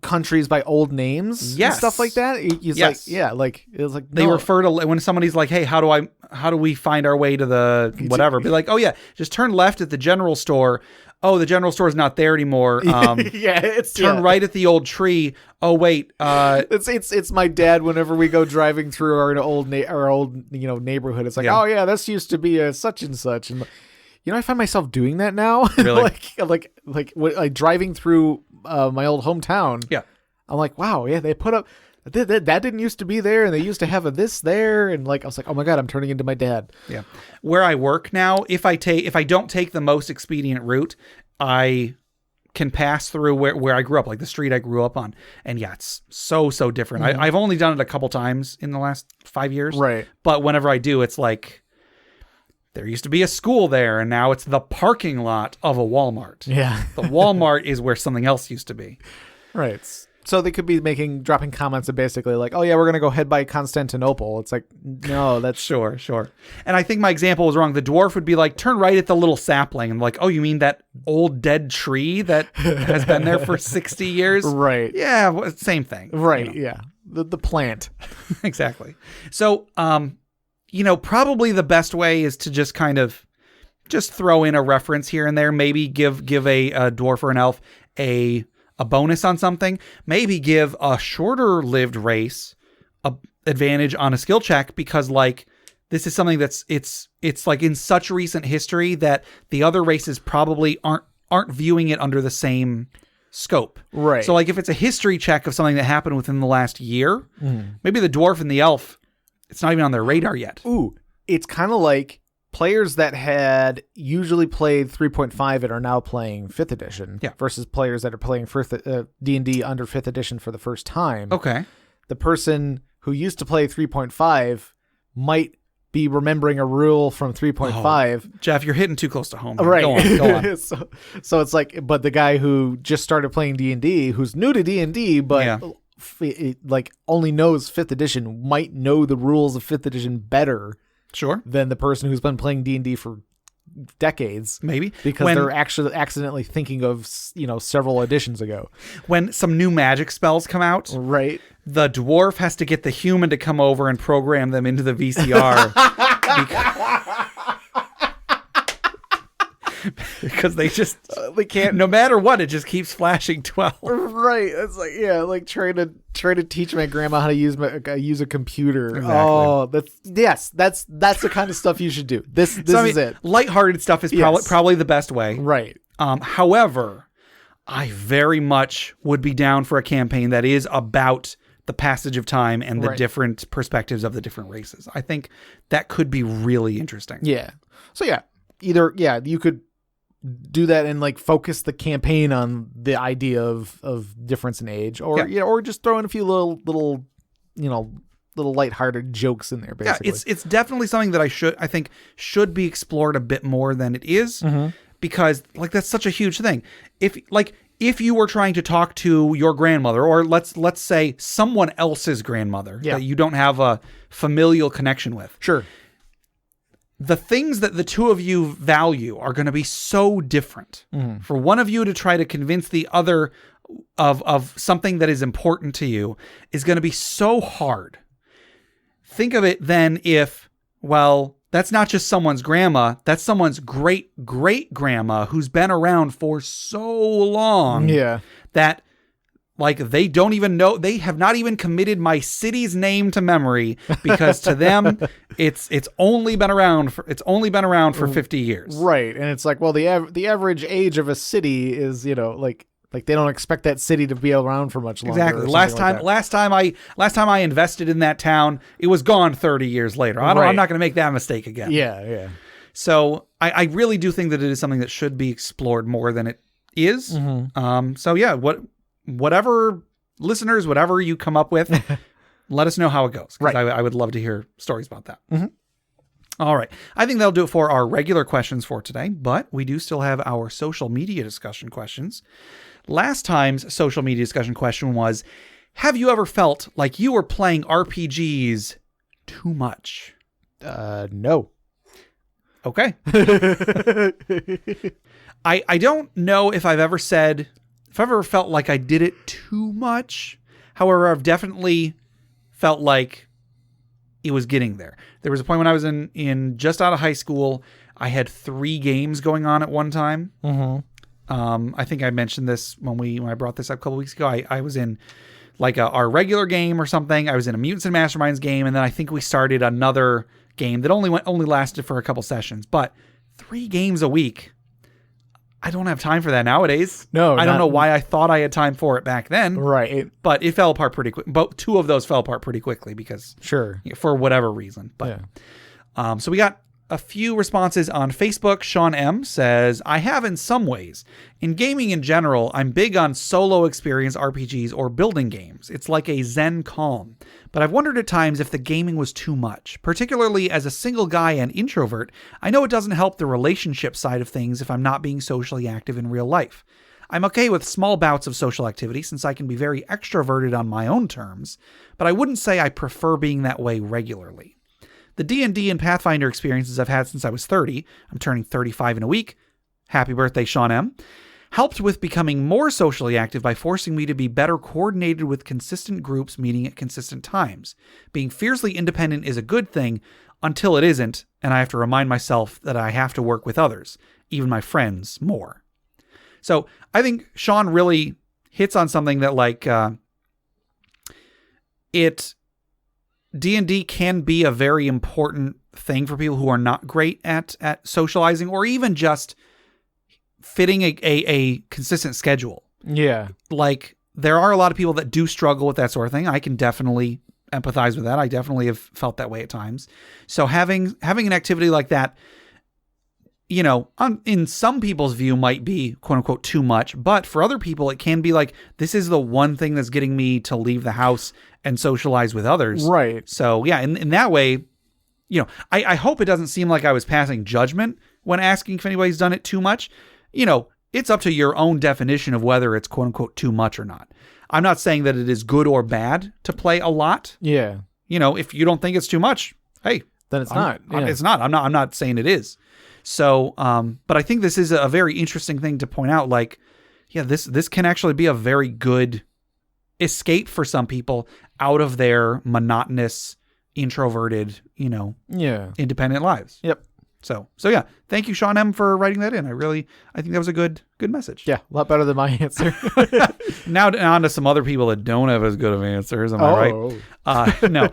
countries by old names and stuff like that. He's like, yeah, like it was like they refer to when somebody's like, hey, how do we find our way to the whatever? Be like, oh yeah, just turn left at the general store. Oh, the general store is not there anymore. Turn right at the old tree. Oh wait, it's my dad. Whenever we go driving through our old neighborhood, it's like, oh yeah, this used to be a such and such, and I find myself doing that now. Really? like driving through my old hometown. Yeah, I'm like, wow, yeah, they put up that didn't used to be there, and they used to have a this there, and like I was like, oh my god, I'm turning into my dad. Yeah, where I work now, if I don't take the most expedient route, I can pass through where I grew up, like the street I grew up on, and yeah, it's so different. Mm-hmm. I've only done it a couple times in the last 5 years, right? But whenever I do, it's like there used to be a school there, and now it's the parking lot of a Walmart. Yeah, the Walmart is where something else used to be, right? So they could be dropping comments that basically like, oh yeah, we're going to go head by Constantinople. It's like, no, that's... Sure. And I think my example was wrong. The dwarf would be like, turn right at the little sapling. And like, oh, you mean that old dead tree that has been there for 60 years? Right. Yeah, well, same thing. Right, yeah. The plant. Exactly. So, probably the best way is to just kind of just throw in a reference here and there. Maybe give a dwarf or an elf a bonus on something, maybe give a shorter lived race a advantage on a skill check, because like this is something that's it's like in such recent history that the other races probably aren't viewing it under the same scope. Right. So like if it's a history check of something that happened within the last year, maybe the dwarf and the elf, it's not even on their radar yet. Ooh, it's kind of like players that had usually played 3.5 and are now playing 5th edition versus players that are playing D&D under 5th edition for the first time. Okay. The person who used to play 3.5 might be remembering a rule from 3.5. Oh, Jeff, you're hitting too close to home. Right. Go on. So it's like, but the guy who just started playing D&D, who's new to D&D, but like only knows 5th edition, might know the rules of 5th edition better. Sure. Than the person who's been playing D&D for decades. Maybe. Because they're actually accidentally thinking of, several editions ago. When some new magic spells come out, right? The dwarf has to get the human to come over and program them into the VCR. Because they just they can't, no matter what, it just keeps flashing 12. Right. It's like, yeah, like trying to teach my grandma how to use a computer. Exactly. Oh, that's the kind of stuff you should do. This is it. Lighthearted stuff is probably the best way. Right. However, I very much would be down for a campaign that is about the passage of time and the different perspectives of the different races. I think that could be really interesting. Yeah. So you could do that and like focus the campaign on the idea of difference in age, or just throw in a few little lighthearted jokes in there. Basically, it's definitely something that I think should be explored a bit more than it is, because like that's such a huge thing. If you were trying to talk to your grandmother, or let's say someone else's grandmother that you don't have a familial connection with, sure. The things that the two of you value are going to be so different. For one of you to try to convince the other of something that is important to you is going to be so hard. Think of it then if, well, that's not just someone's grandma, that's someone's great-great-grandma who's been around for so long that like they don't even know, they have not even committed my city's name to memory, because to them it's only been around for 50 years. Right. And it's like, well, the average age of a city is, like they don't expect that city to be around for much longer. Exactly. Last time I invested in that town, it was gone 30 years later. I'm not going to make that mistake again. Yeah. So I really do think that it is something that should be explored more than it is. So yeah, whatever listeners, whatever you come up with, let us know how it goes. Because I would love to hear stories about that. All right. I think that'll do it for our regular questions for today, but we do still have our social media discussion questions. Last time's social media discussion question was, have you ever felt like you were playing RPGs too much? No. Okay. I don't know if I've ever if I've ever felt like I did it too much. However, I've definitely felt like it was getting there. There was a point when I was in just out of high school. I had 3 games going on at one time. Mm-hmm. I think I mentioned this when I brought this up a couple weeks ago. I was in like our regular game or something. I was in a Mutants and Masterminds game, and then I think we started another game that only lasted for a couple sessions. But 3 games a week, I don't have time for that nowadays. No, I don't know why I thought I had time for it back then. Right. But it fell apart pretty quick. But 2 of those fell apart pretty quickly because for whatever reason. But so we got a few responses on Facebook. Sean M says, I have in some ways. In gaming in general, I'm big on solo experience RPGs or building games. It's like a Zen calm. But I've wondered at times if the gaming was too much. Particularly as a single guy and introvert, I know it doesn't help the relationship side of things if I'm not being socially active in real life. I'm okay with small bouts of social activity since I can be very extroverted on my own terms, but I wouldn't say I prefer being that way regularly. The D&D and Pathfinder experiences I've had since I was 30, I'm turning 35 in a week, happy birthday Sean M, helped with becoming more socially active by forcing me to be better coordinated with consistent groups meeting at consistent times. Being fiercely independent is a good thing until it isn't, and I have to remind myself that I have to work with others, even my friends, more. So I think Sean really hits on something that D&D can be a very important thing for people who are not great at socializing or even just fitting a consistent schedule. Yeah. Like there are a lot of people that do struggle with that sort of thing. I can definitely empathize with that. I definitely have felt that way at times. So having an activity like that, you know, in some people's view might be quote unquote too much, but for other people, it can be like, this is the one thing that's getting me to leave the house and socialize with others. Right. So yeah, in that way, you know, I hope it doesn't seem like I was passing judgment when asking if anybody's done it too much. You know, it's up to your own definition of whether it's quote unquote too much or not. I'm not saying that it is good or bad to play a lot. Yeah. You know, if you don't think it's too much, hey, then it's not. It's not. I'm not saying it is. So, but I think this is a very interesting thing to point out. Like, yeah, this can actually be a very good escape for some people out of their monotonous, introverted, you know, independent lives. Yep. So yeah, thank you, Sean M, for writing that in. I think that was a good message. Yeah, a lot better than my answer. Now on to some other people that don't have as good of answers. Am I right? No.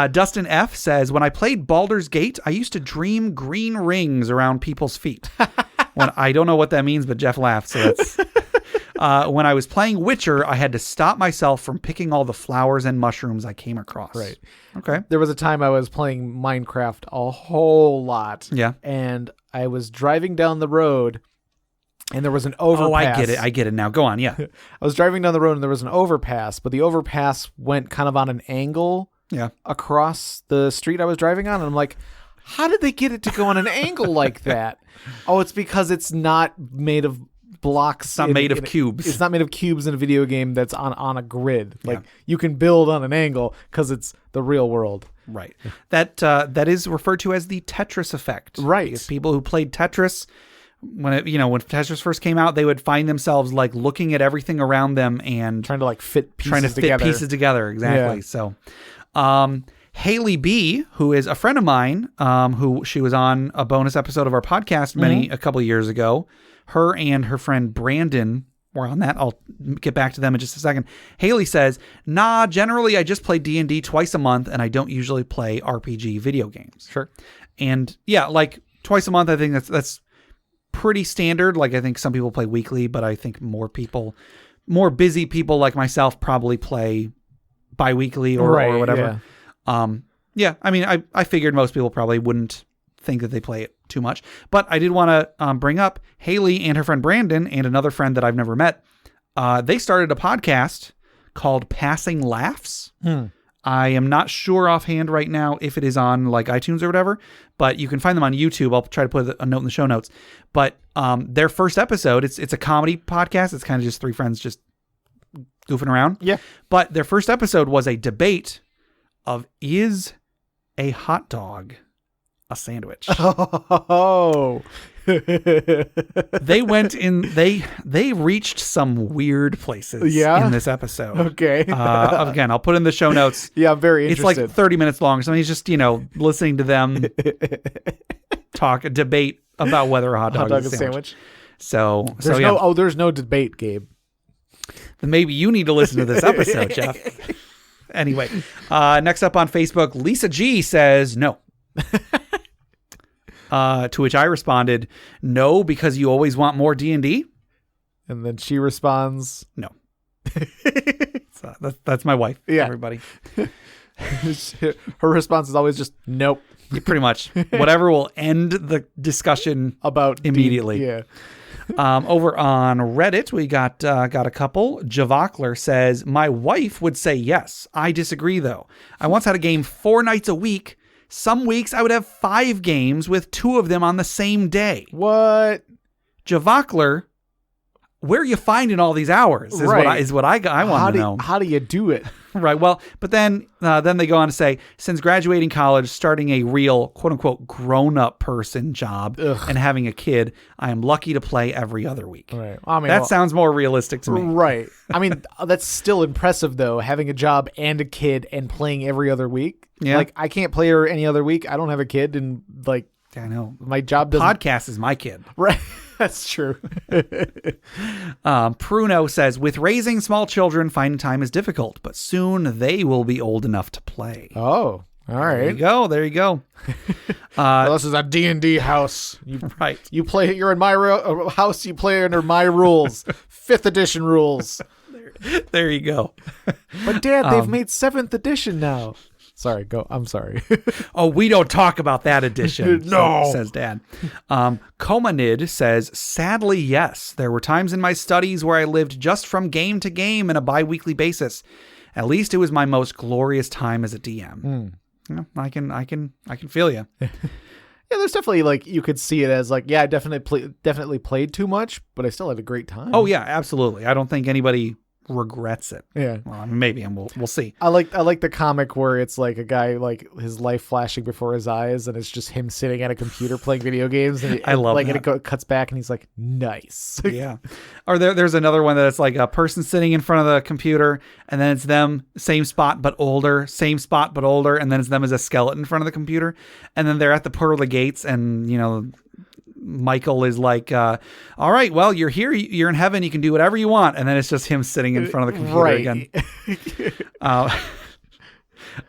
Dustin F says, when I played Baldur's Gate, I used to dream green rings around people's feet. I don't know what that means, but Jeff laughed. So that's. When I was playing Witcher, I had to stop myself from picking all the flowers and mushrooms I came across. Right. Okay. There was a time I was playing Minecraft a whole lot. Yeah. And I was driving down the road and there was an overpass. Oh, I get it now. Go on. Yeah. I was driving down the road and there was an overpass, but the overpass went kind of on an angle across the street I was driving on. And I'm like, how did they get it to go on an angle like that? Oh, it's because it's not made of blocks. It's not made of cubes. It's not made of cubes in a video game that's on a grid. Like you can build on an angle because it's the real world. Right. That is referred to as the Tetris effect. Right. Because people who played Tetris, when Tetris first came out, they would find themselves like looking at everything around them and trying to fit pieces together. Exactly. Yeah. So, Haley B, who is a friend of mine, who she was on a bonus episode of our podcast a couple of years ago. Her and her friend Brandon were on that. I'll get back to them in just a second. Haley says, nah, generally I just play D&D twice a month and I don't usually play RPG video games. Sure. And yeah, like twice a month, I think that's pretty standard. Like I think some people play weekly, but I think more busy people like myself probably play bi-weekly or whatever. Yeah. I mean, I figured most people probably wouldn't think that they play it too much, but I did want to bring up Haley and her friend Brandon and another friend that I've never met. They started a podcast called Passing Laughs. I am not sure offhand right now if it is on like iTunes or whatever, but you can find them on YouTube. I'll try to put a note in the show notes. But their first episode, it's a comedy podcast. It's kind of just 3 friends just goofing around. Yeah. But their first episode was a debate of, is a hot dog a sandwich. Oh. They went in. They reached some weird places in this episode. Okay. Again, I'll put in the show notes. Yeah, I'm very interested. It's like 30 minutes long. So he's just listening to them debate about whether a hot dog is a sandwich. So there's no debate, Gabe. Then maybe you need to listen to this episode, Jeff. Anyway, next up on Facebook, Lisa G says no. To which I responded, no, because you always want more D&D. And then she responds, no. So that's my wife, everybody. Her response is always just, nope. Pretty much. Whatever will end the discussion about immediately. Yeah. Over on Reddit, we got a couple. Javokler says, my wife would say yes. I disagree, though. I once had a game 4 nights a week. Some weeks I would have 5 games with 2 of them on the same day. What? Javokler, where are you finding all these hours is what I want to know. How do you do it? Right. Well, but then they go on to say, since graduating college, starting a real quote unquote grown up person job and having a kid, I am lucky to play every other week. Right. I mean, that sounds more realistic to me. Right. I mean, that's still impressive though, having a job and a kid and playing every other week. Yeah. Like I can't play her any other week. I don't have a kid and like, I know my job doesn't. Podcast is my kid. Right. That's true. Pruno says, with raising small children, finding time is difficult, but soon they will be old enough to play. Oh, all right. There you go. Well, this is a D&D house. Right. You're in my house. You play under my rules. 5th edition rules. There you go. But Dad, they've made 7th edition now. Sorry, go. I'm sorry. Oh, we don't talk about that edition. No, says Dad. Komanid says, sadly, yes. There were times in my studies where I lived just from game to game on a bi-weekly basis. At least it was my most glorious time as a DM. I can feel you. Yeah, there's definitely like you could see it as like, yeah, I definitely played too much, but I still had a great time. Oh yeah, absolutely. I don't think anybody regrets it. Yeah. Well, maybe, and we'll see. I like the comic where it's like a guy like his life flashing before his eyes, and it's just him sitting at a computer playing video games. And I love like that. And it cuts back, and he's like, nice. Yeah. Or there's another one that it's like a person sitting in front of the computer, and then it's them same spot but older, and then it's them as a skeleton in front of the computer, and then they're at the pearly gates, and Michael is like, all right, well, you're here, you're in heaven, you can do whatever you want. And then it's just him sitting in front of the computer again.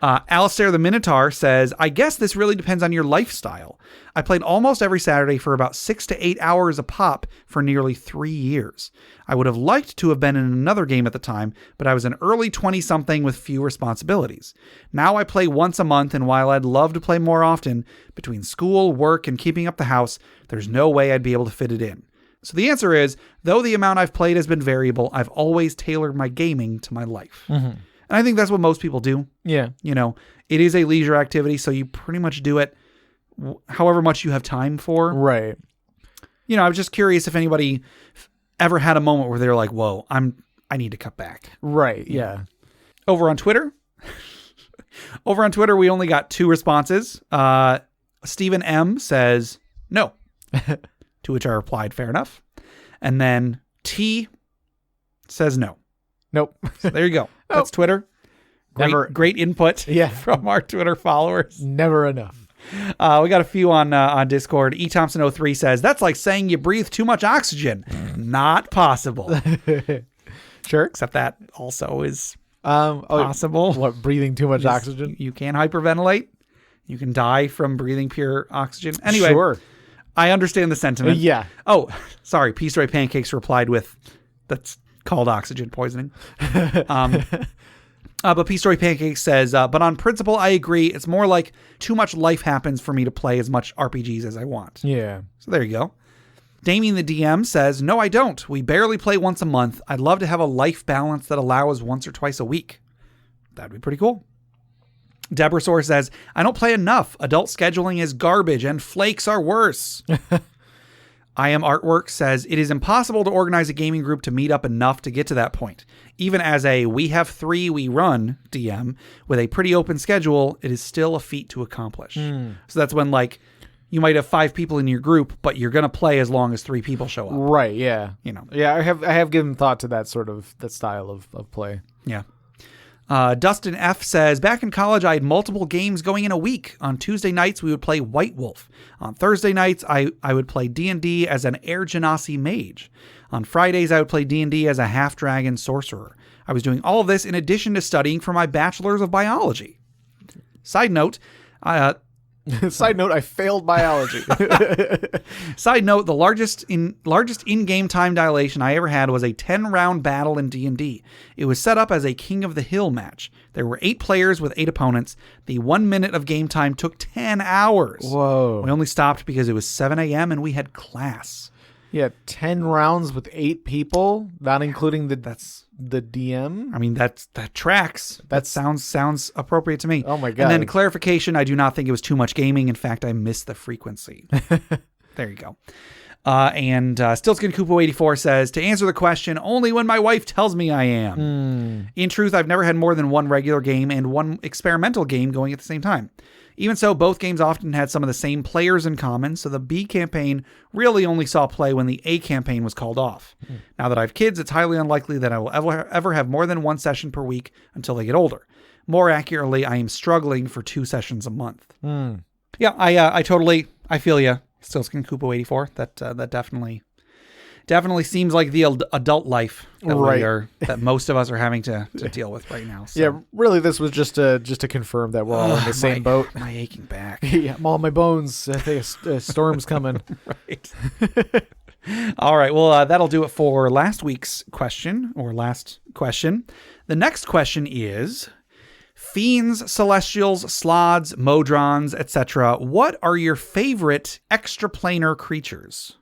Alistair the Minotaur says, I guess this really depends on your lifestyle. I played almost every Saturday for about 6 to 8 hours a pop for nearly 3 years. I would have liked to have been in another game at the time, but I was an early 20-something with few responsibilities. Now I play once a month, and while I'd love to play more often, between school, work, and keeping up the house, there's no way I'd be able to fit it in. So the answer is, though the amount I've played has been variable, I've always tailored my gaming to my life. Mm-hmm. And I think that's what most people do. Yeah. It is a leisure activity, so you pretty much do it however much you have time for. Right. I was just curious if anybody ever had a moment where they're like, whoa, I need to cut back. Right. Yeah. Over on Twitter, we only got 2 responses. Stephen M says no, to which I replied, fair enough. And then T says no. Nope. So there you go. That's Twitter. Great input from our Twitter followers. Never enough. We got a few on Discord. E. Thompson 03 says, that's like saying you breathe too much oxygen. Not possible. Sure. Except that also is possible. What, breathing too much oxygen? You can hyperventilate. You can die from breathing pure oxygen. Anyway, sure. I understand the sentiment. Yeah. Oh, sorry. Peace-Ray Pancakes replied with, that's called oxygen poisoning. But P-Story Pancake says, but on principle, I agree. It's more like too much life happens for me to play as much RPGs as I want. Yeah. So there you go. Damien the DM says, no, I don't. We barely play once a month. I'd love to have a life balance that allows once or twice a week. That'd be pretty cool. Deborah Source says, I don't play enough. Adult scheduling is garbage and flakes are worse. I Am Artwork says, it is impossible to organize a gaming group to meet up enough to get to that point. Even as a we have 3 we run DM with a pretty open schedule, it is still a feat to accomplish. So that's when like you might have 5 people in your group, but you're going to play as long as 3 people show up. Right. Yeah. You know. Yeah. I have given thought to that that style of play. Yeah. Dustin F says, back in college, I had multiple games going in a week. On Tuesday nights, we would play White Wolf. On Thursday nights, I would play D&D as an Air Genasi mage. On Fridays, I would play D&D as a half-dragon sorcerer. I was doing all of this in addition to studying for my bachelor's of biology. Side note, I failed biology. Side note, the largest in-game time dilation I ever had was a 10-round battle in D&D. It was set up as a King of the Hill match. There were 8 players with 8 opponents. The 1 minute of game time took 10 hours. Whoa. We only stopped because it was 7 a.m. and we had class. Yeah, 10 rounds with 8 people, not including the DM. I mean, that tracks. That sounds appropriate to me. Oh my God. And then clarification, I do not think it was too much gaming. In fact, I missed the frequency. There you go. And Stiltskin Koopo 84 says, to answer the question, only when my wife tells me I am. In truth, I've never had more than 1 regular game and 1 experimental game going at the same time. Even so, both games often had some of the same players in common, so the B campaign really only saw play when the A campaign was called off. Now that I have kids, it's highly unlikely that I will ever have more than 1 session per week until they get older. More accurately, I am struggling for 2 sessions a month. Yeah, I feel you. Stillskin Koopo 84. That definitely seems like the adult life that that most of us are having to deal with right now. So. Yeah, really, this was just to confirm that we're all in the same boat. My aching back. Yeah, I'm all in my bones. I think a storm's coming. Right. All right. Well, that'll do it for last week's question or last question. The next question is: Fiends, Celestials, Slods, Modrons, etc. What are your favorite extraplanar creatures?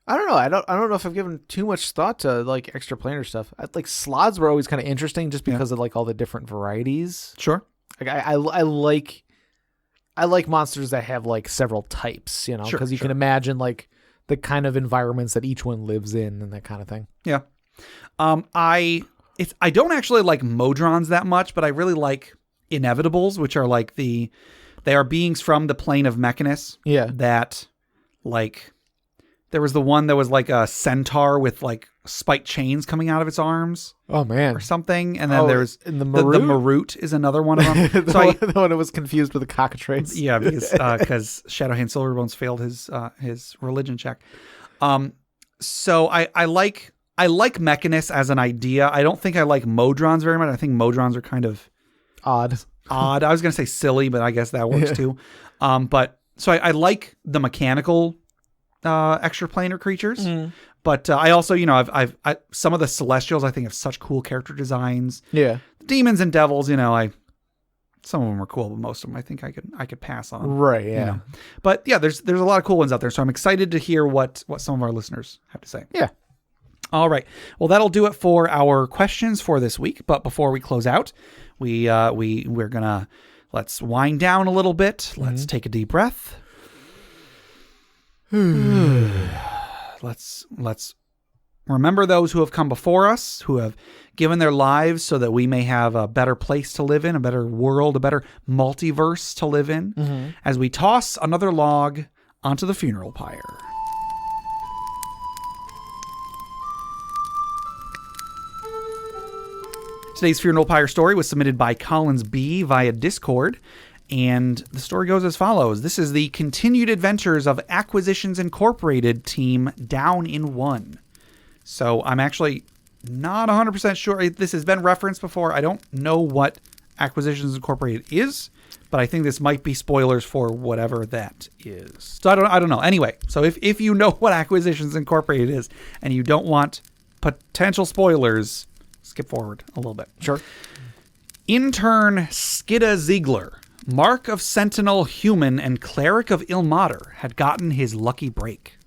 I don't know. I don't know if I've given too much thought to like extraplanar stuff. Like slots were always kind of interesting just because of like all the different varieties. Sure. Like I like monsters that have like several types, you know, because you can imagine like the kind of environments that each one lives in and that kind of thing. Yeah. I don't actually like Modrons that much, but I really like Inevitables, which are like they are beings from the plane of Mechanus. Yeah. That like. There was the one that was like a centaur with like spiked chains coming out of its arms. Oh man, or something. And then there's the Marut? The Marut is another one of them. the one that was confused with the cockatrice. Yeah, because Shadowhand Silverbones failed his religion check. So I like Mechanus as an idea. I don't think I like Modrons very much. I think Modrons are kind of odd. I was gonna say silly, but I guess that works too. But so I like the mechanical extraplanar creatures, but I also, you know, I've some of the Celestials I think have such cool character designs. Yeah, Demons and Devils, you know, some of them are cool, but most of them I think I could pass on. Right. Yeah. You know? But yeah, there's a lot of cool ones out there, so I'm excited to hear what some of our listeners have to say. Yeah. All right. Well, that'll do it for our questions for this week. But before we close out, we're gonna let's wind down a little bit. Let's take a deep breath. Let's remember those who have come before us, who have given their lives so that we may have a better place to live in, a better world, a better multiverse to live in, as we toss another log onto the funeral pyre. Today's funeral pyre story was submitted by Collins B via Discord. And the story goes as follows. This is the continued adventures of Acquisitions Incorporated team Down in 1. So I'm actually not 100% sure. This has been referenced before. I don't know what Acquisitions Incorporated is, but I think this might be spoilers for whatever that is. So I don't know. Anyway, so if you know what Acquisitions Incorporated is and you don't want potential spoilers, skip forward a little bit. Sure. Intern Skidda Ziegler, Mark of Sentinel Human and Cleric of Ilmater, had gotten his lucky break.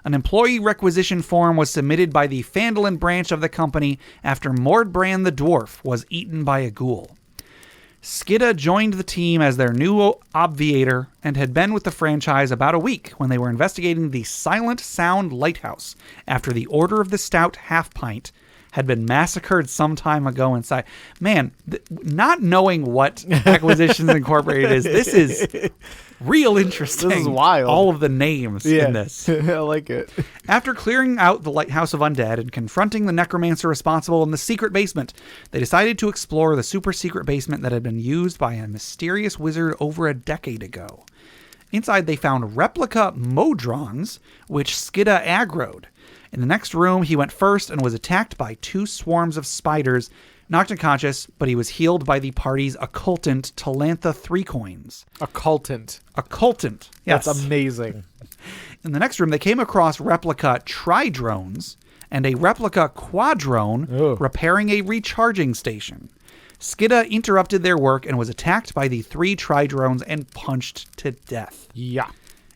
An employee requisition form was submitted by the Phandalin branch of the company after Mordbrand the Dwarf was eaten by a ghoul. Skidda joined the team as their new obviator and had been with the franchise about a week when they were investigating the Silent Sound Lighthouse after the Order of the Stout Half Pint had been massacred some time ago inside. Man, not knowing what Acquisitions Incorporated is, this is real interesting. This is wild. All of the names in this. I like it. After clearing out the Lighthouse of Undead and confronting the necromancer responsible in the secret basement, they decided to explore the super secret basement that had been used by a mysterious wizard over a decade ago. Inside, they found replica Modrons, which Skidda aggroed. In the next room, he went first and was attacked by 2 swarms of spiders, knocked unconscious, but he was healed by the party's occultant Talantha 3 coins. Occultant. Yes. That's amazing. In the next room, they came across replica Tridrones and a replica Quadrone repairing a recharging station. Skidda interrupted their work and was attacked by the 3 Tridrones and punched to death. Yeah.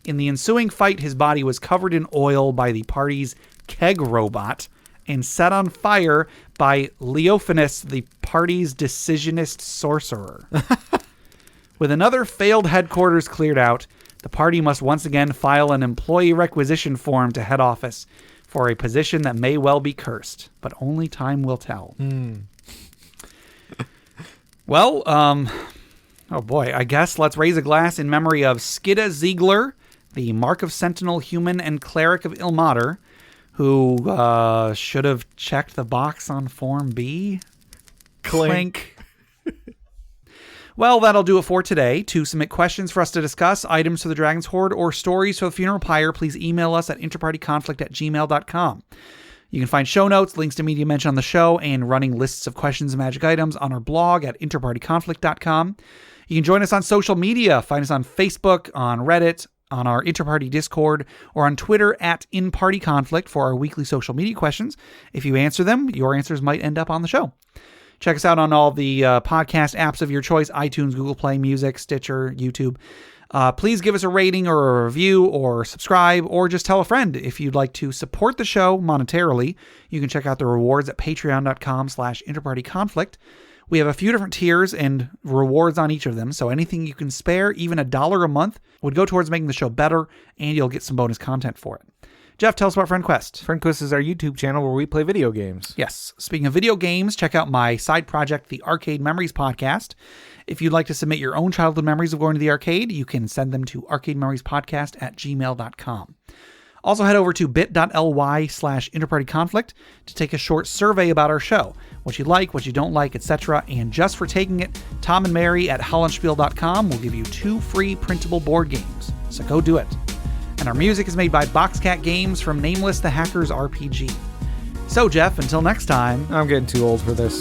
In the ensuing fight, his body was covered in oil by the party's keg robot and set on fire by Leophanus, the party's decisionist sorcerer. With another failed headquarters cleared out, the party must once again file an employee requisition form to head office for a position that may well be cursed, but only time will tell. Well, oh boy, I guess let's raise a glass in memory of Skidda Ziegler, the Mark of Sentinel human and cleric of Ilmater, who should have checked the box on Form B. Clink. Well, that'll do it for today. To submit questions for us to discuss, items for the Dragon's Hoard, or stories for the Funeral Pyre, please email us at interpartyconflict@gmail.com. You can find show notes, links to media mentioned on the show, and running lists of questions and magic items on our blog at interpartyconflict.com. You can join us on social media. Find us on Facebook, on Reddit, on our Interparty Discord, or on Twitter at InPartyConflict for our weekly social media questions. If you answer them, your answers might end up on the show. Check us out on all the podcast apps of your choice: iTunes, Google Play Music, Stitcher, YouTube. Please give us a rating or a review, or subscribe, or just tell a friend. If you'd like to support the show monetarily, you can check out the rewards at patreon.com/interpartyconflict. We have a few different tiers and rewards on each of them, so anything you can spare, even $1 a month, would go towards making the show better, and you'll get some bonus content for it. Jeff, tell us about FriendQuest. FriendQuest is our YouTube channel where we play video games. Yes. Speaking of video games, check out my side project, the Arcade Memories Podcast. If you'd like to submit your own childhood memories of going to the arcade, you can send them to arcadememoriespodcast@gmail.com. Also, head over to bit.ly/interpartyconflict to take a short survey about our show. What you like, what you don't like, etc. And just for taking it, Tom and Mary at hollandspiel.com will give you 2 free printable board games. So go do it. And our music is made by Boxcat Games from Nameless the Hacker's RPG. So, Jeff, until next time... I'm getting too old for this.